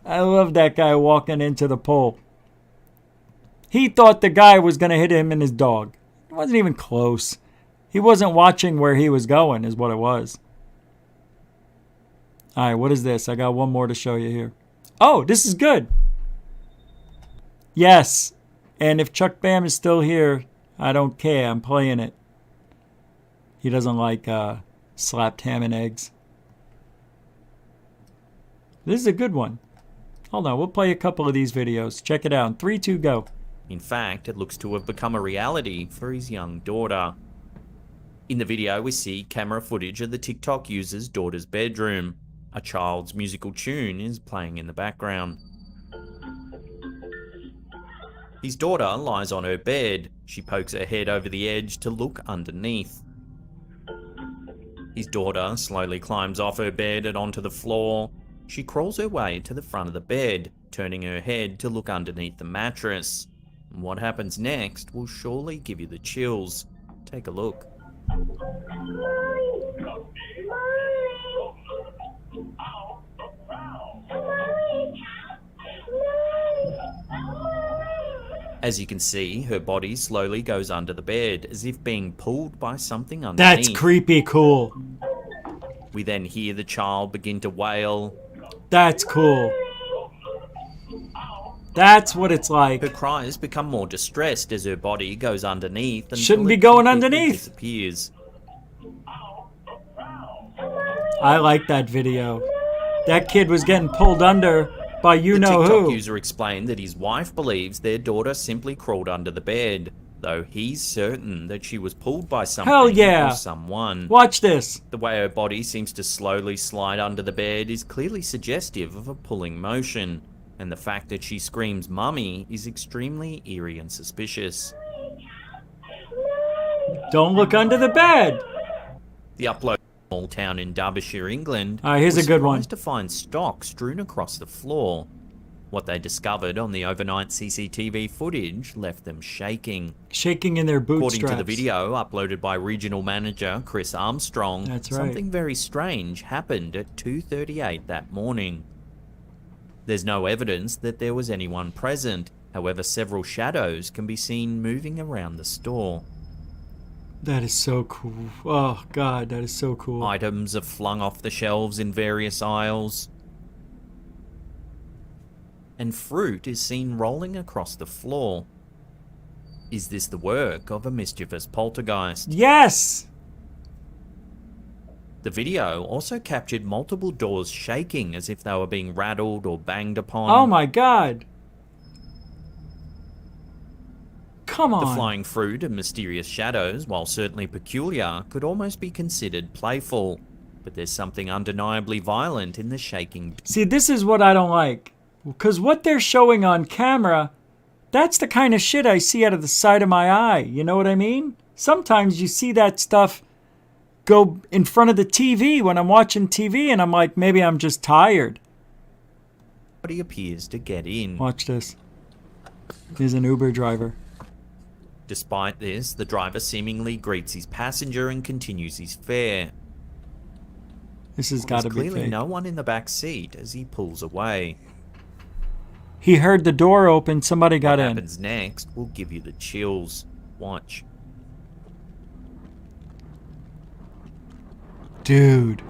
I love that guy walking into the pole. He thought the guy was going to hit him and his dog. It wasn't even close. He wasn't watching where he was going, is what it was. All right, what is this? I got one more to show you here. Oh, this is good. Yes. And if Chuck Bam is still here, I don't care. I'm playing it. He doesn't like slapped ham and eggs. This is a good one. Hold on, we'll play a couple of these videos. Check it out. 3, 2, go. In fact, it looks to have become a reality for his young daughter. In the video, we see camera footage of the TikTok user's daughter's bedroom. A child's musical tune is playing in the background. His daughter lies on her bed. She pokes her head over the edge to look underneath. His daughter slowly climbs off her bed and onto the floor. She crawls her way to the front of the bed, turning her head to look underneath the mattress. What happens next will surely give you the chills. Take a look. As you can see, her body slowly goes under the bed, as if being pulled by something underneath. That's creepy cool. We then hear the child begin to wail. That's cool. That's what it's like. Her cries become more distressed as her body goes underneath. Until Shouldn't be it going completely underneath. Disappears. I like that video. That kid was getting pulled under by you know The TikTok who. user explained that his wife believes their daughter simply crawled under the bed, though he's certain that she was pulled by something Hell yeah. or someone. Watch this. The way her body seems to slowly slide under the bed is clearly suggestive of a pulling motion, and the fact that she screams mummy is extremely eerie and suspicious. Don't look under the bed. The upload small town in Derbyshire, England, Here's was a good one. surprised to find stock strewn across the floor. What they discovered on the overnight CCTV footage left them shaking. Shaking in their bootstraps. According to the video uploaded by regional manager Chris Armstrong, That's right. something very strange happened at 2:38 that morning. There's no evidence that there was anyone present. However, several shadows can be seen moving around the store. That is so cool. Oh, God, that is so cool. Items are flung off the shelves in various aisles. And fruit is seen rolling across the floor. Is this the work of a mischievous poltergeist? Yes! The video also captured multiple doors shaking as if they were being rattled or banged upon. Oh, my God. Come on. The flying fruit and mysterious shadows, while certainly peculiar, could almost be considered playful. But there's something undeniably violent in the shaking. See, this is what I don't like. Because what they're showing on camera, that's the kind of shit I see out of the side of my eye. You know what I mean? Sometimes you see that stuff go in front of the TV when I'm watching TV, and I'm like, maybe I'm just tired. Nobody appears to get in. Watch this. Here's an Uber driver. Despite this, the driver seemingly greets his passenger and continues his fare. This has got to There's be clearly fake. no one in the back seat as he pulls away. He heard the door open. Somebody got What in. happens next will give you the chills. Watch. Dude.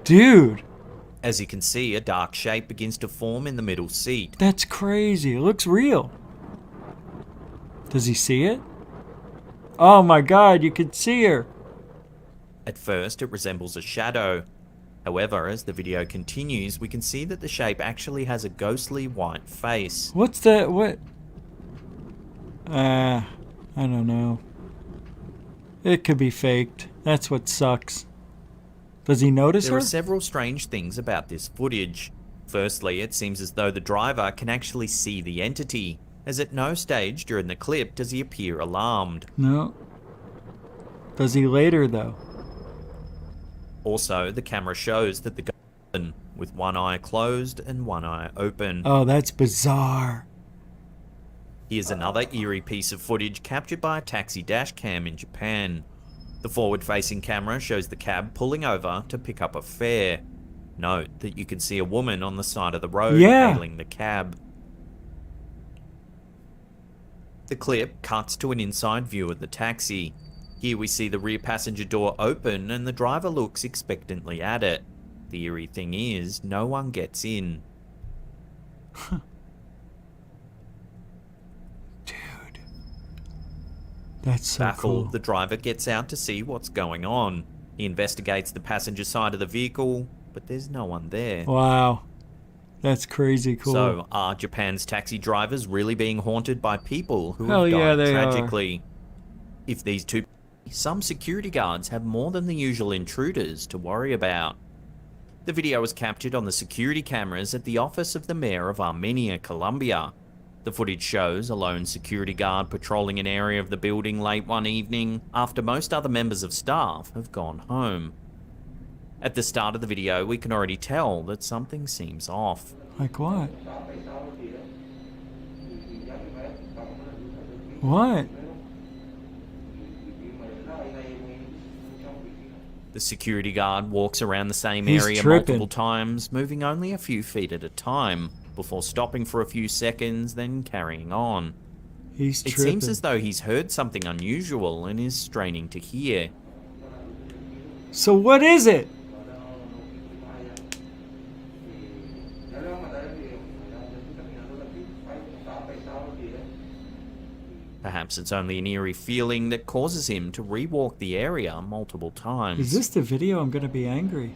Dude. As you can see, a dark shape begins to form in the middle seat. That's crazy. It looks real. Does he see it? Oh my God, you could see her. At first, it resembles a shadow, However, as the video continues, we can see that the shape actually has a ghostly white face. What's the... what? I don't know. It could be faked. That's what sucks. Does he notice There her? are several strange things about this footage. Firstly, it seems as though the driver can actually see the entity, as at no stage during the clip does he appear alarmed. No. Does he later, though? Also, the camera shows that the guy is with one eye closed and one eye open. Oh, that's bizarre. Here's another eerie piece of footage captured by a taxi dashcam in Japan. The forward-facing camera shows the cab pulling over to pick up a fare. Note that you can see a woman on the side of the road hailing the cab. The clip cuts to an inside view of the taxi. Here we see the rear passenger door open and the driver looks expectantly at it. The eerie thing is, no one gets in. Dude. That's so Baffled, cool. the driver gets out to see what's going on. He investigates the passenger side of the vehicle, but there's no one there. Wow. That's crazy cool. So, are Japan's taxi drivers really being haunted by people who Hell have died yeah, they tragically? If these two... Some security guards have more than the usual intruders to worry about. The video was captured on the security cameras at the office of the mayor of Armenia, Colombia. The footage shows a lone security guard patrolling an area of the building late one evening after most other members of staff have gone home. At the start of the video, we can already tell that something seems off. Like what? What? The security guard walks around the same He's area tripping. multiple times, moving only a few feet at a time, before stopping for a few seconds, then carrying on. He's It tripping. seems as though he's heard something unusual and is straining to hear. So what is it? Perhaps it's only an eerie feeling that causes him to rewalk the area multiple times. Is this the video? I'm gonna be angry.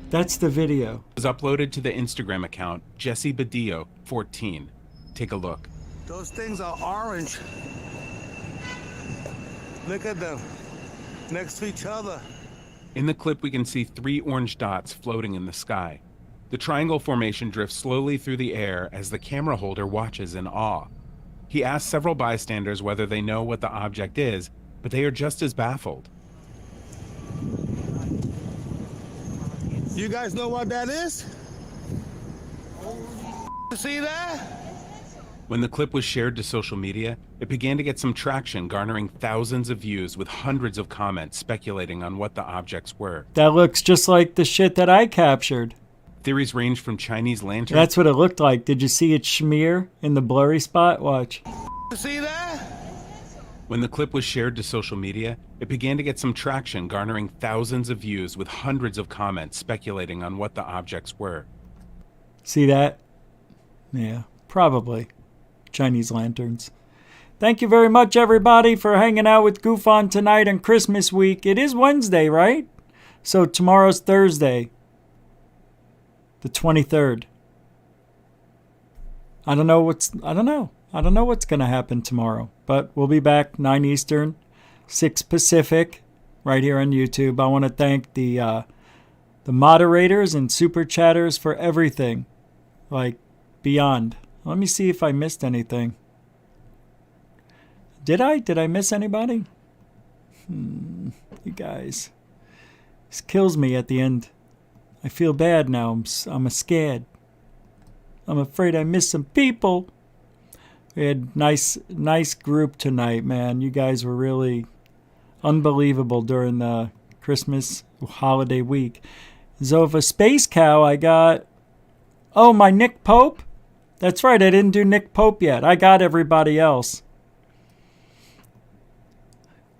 That's the video. Was uploaded to the Instagram account Jesse Badillo 14. Take a look. Those things are orange. Look at them. Next to each other. In the clip, we can see 3 orange dots floating in the sky. The triangle formation drifts slowly through the air as the camera holder watches in awe. He asks several bystanders whether they know what the object is, but they are just as baffled. You guys know what that is? See that? When the clip was shared to social media, it began to get some traction, garnering thousands of views with hundreds of comments speculating on what the objects were. That looks just like the shit that I captured. Theories range from Chinese lanterns. That's what it looked like. Did you see it smear in the blurry spot? Watch. See that? When the clip was shared to social media, it began to get some traction, garnering thousands of views with hundreds of comments speculating on what the objects were. See that? Yeah, probably. Chinese lanterns. Thank you very much, everybody, for hanging out with Goof On tonight on Christmas week. It is Wednesday, right? So tomorrow's Thursday, the 23rd. I don't know what's going to happen tomorrow, but we'll be back 9 Eastern, 6 Pacific, right here on YouTube. I want to thank the moderators and super chatters for everything, like beyond. Let me see if I missed anything. Did I miss anybody? You guys, this kills me at the end. I feel bad now. I'm scared. I'm afraid I missed some people. We had nice group tonight, man. You guys were really unbelievable during the Christmas holiday week. Zova Space Cow, I got... Oh, my Nick Pope? That's right, I didn't do Nick Pope yet. I got everybody else.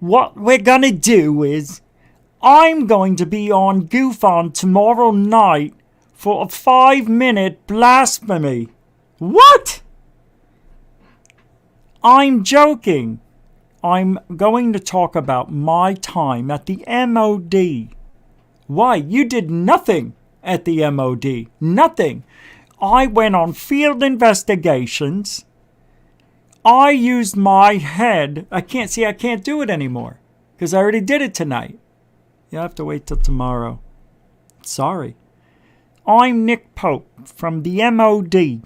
What we're gonna do is... I'm going to be on Goof On tomorrow night for a 5-minute blasphemy. What? I'm joking. I'm going to talk about my time at the MOD Why? You did nothing at the MOD. Nothing. I went on field investigations. I used my head. I can't do it anymore because I already did it tonight. You'll have to wait till tomorrow. Sorry. I'm Nick Pope from the MOD.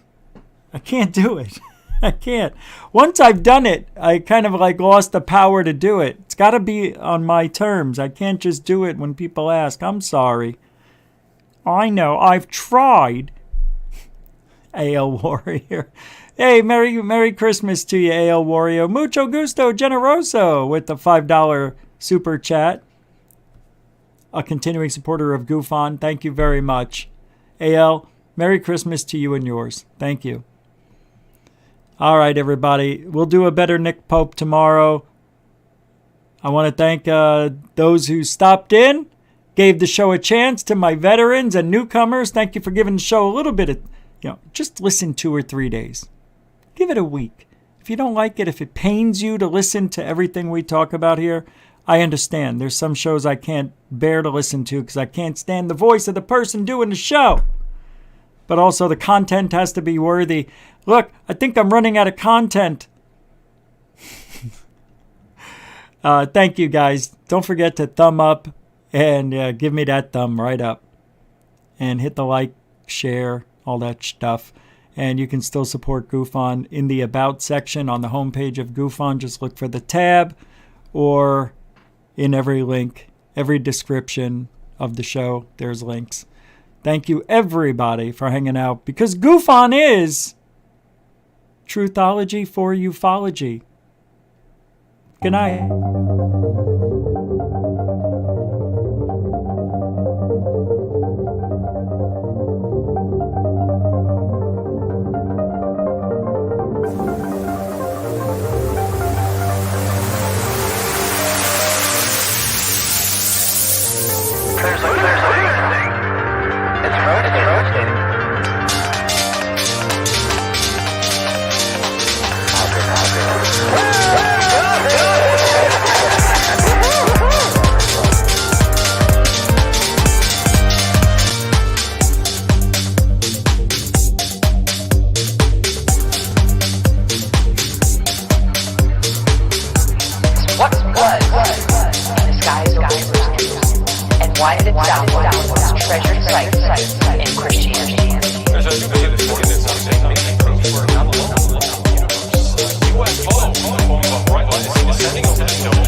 I can't do it. I can't. Once I've done it, I kind of like lost the power to do it. It's got to be on my terms. I can't just do it when people ask. I'm sorry. I know. I've tried. AL Warrior. Hey, Merry Christmas to you, AL Warrior. Mucho gusto, generoso, with the $5 super chat. A continuing supporter of GoofOn. Thank you very much. AL, Merry Christmas to you and yours. Thank you. All right, everybody. We'll do a better Nick Pope tomorrow. I want to thank those who stopped in, gave the show a chance. To my veterans and newcomers, thank you for giving the show a little bit of, just listen 2 or 3 days. Give it a week. If you don't like it, if it pains you to listen to everything we talk about here, I understand. There's some shows I can't bear to listen to because I can't stand the voice of the person doing the show. But also the content has to be worthy. Look, I think I'm running out of content. Thank you, guys. Don't forget to thumb up and give me that thumb right up. And hit the like, share, all that stuff. And you can still support GoofOn in the About section on the homepage of GoofOn. Just look for the tab or in every link, every description of the show, there's links. Thank you, everybody, for hanging out because GoofOn is Truthology for Ufology. Good night. Why did it sound like it was treasured sites in Christianity? There's a new that's saying proof we're not alone. UFO, a bright light is descending over the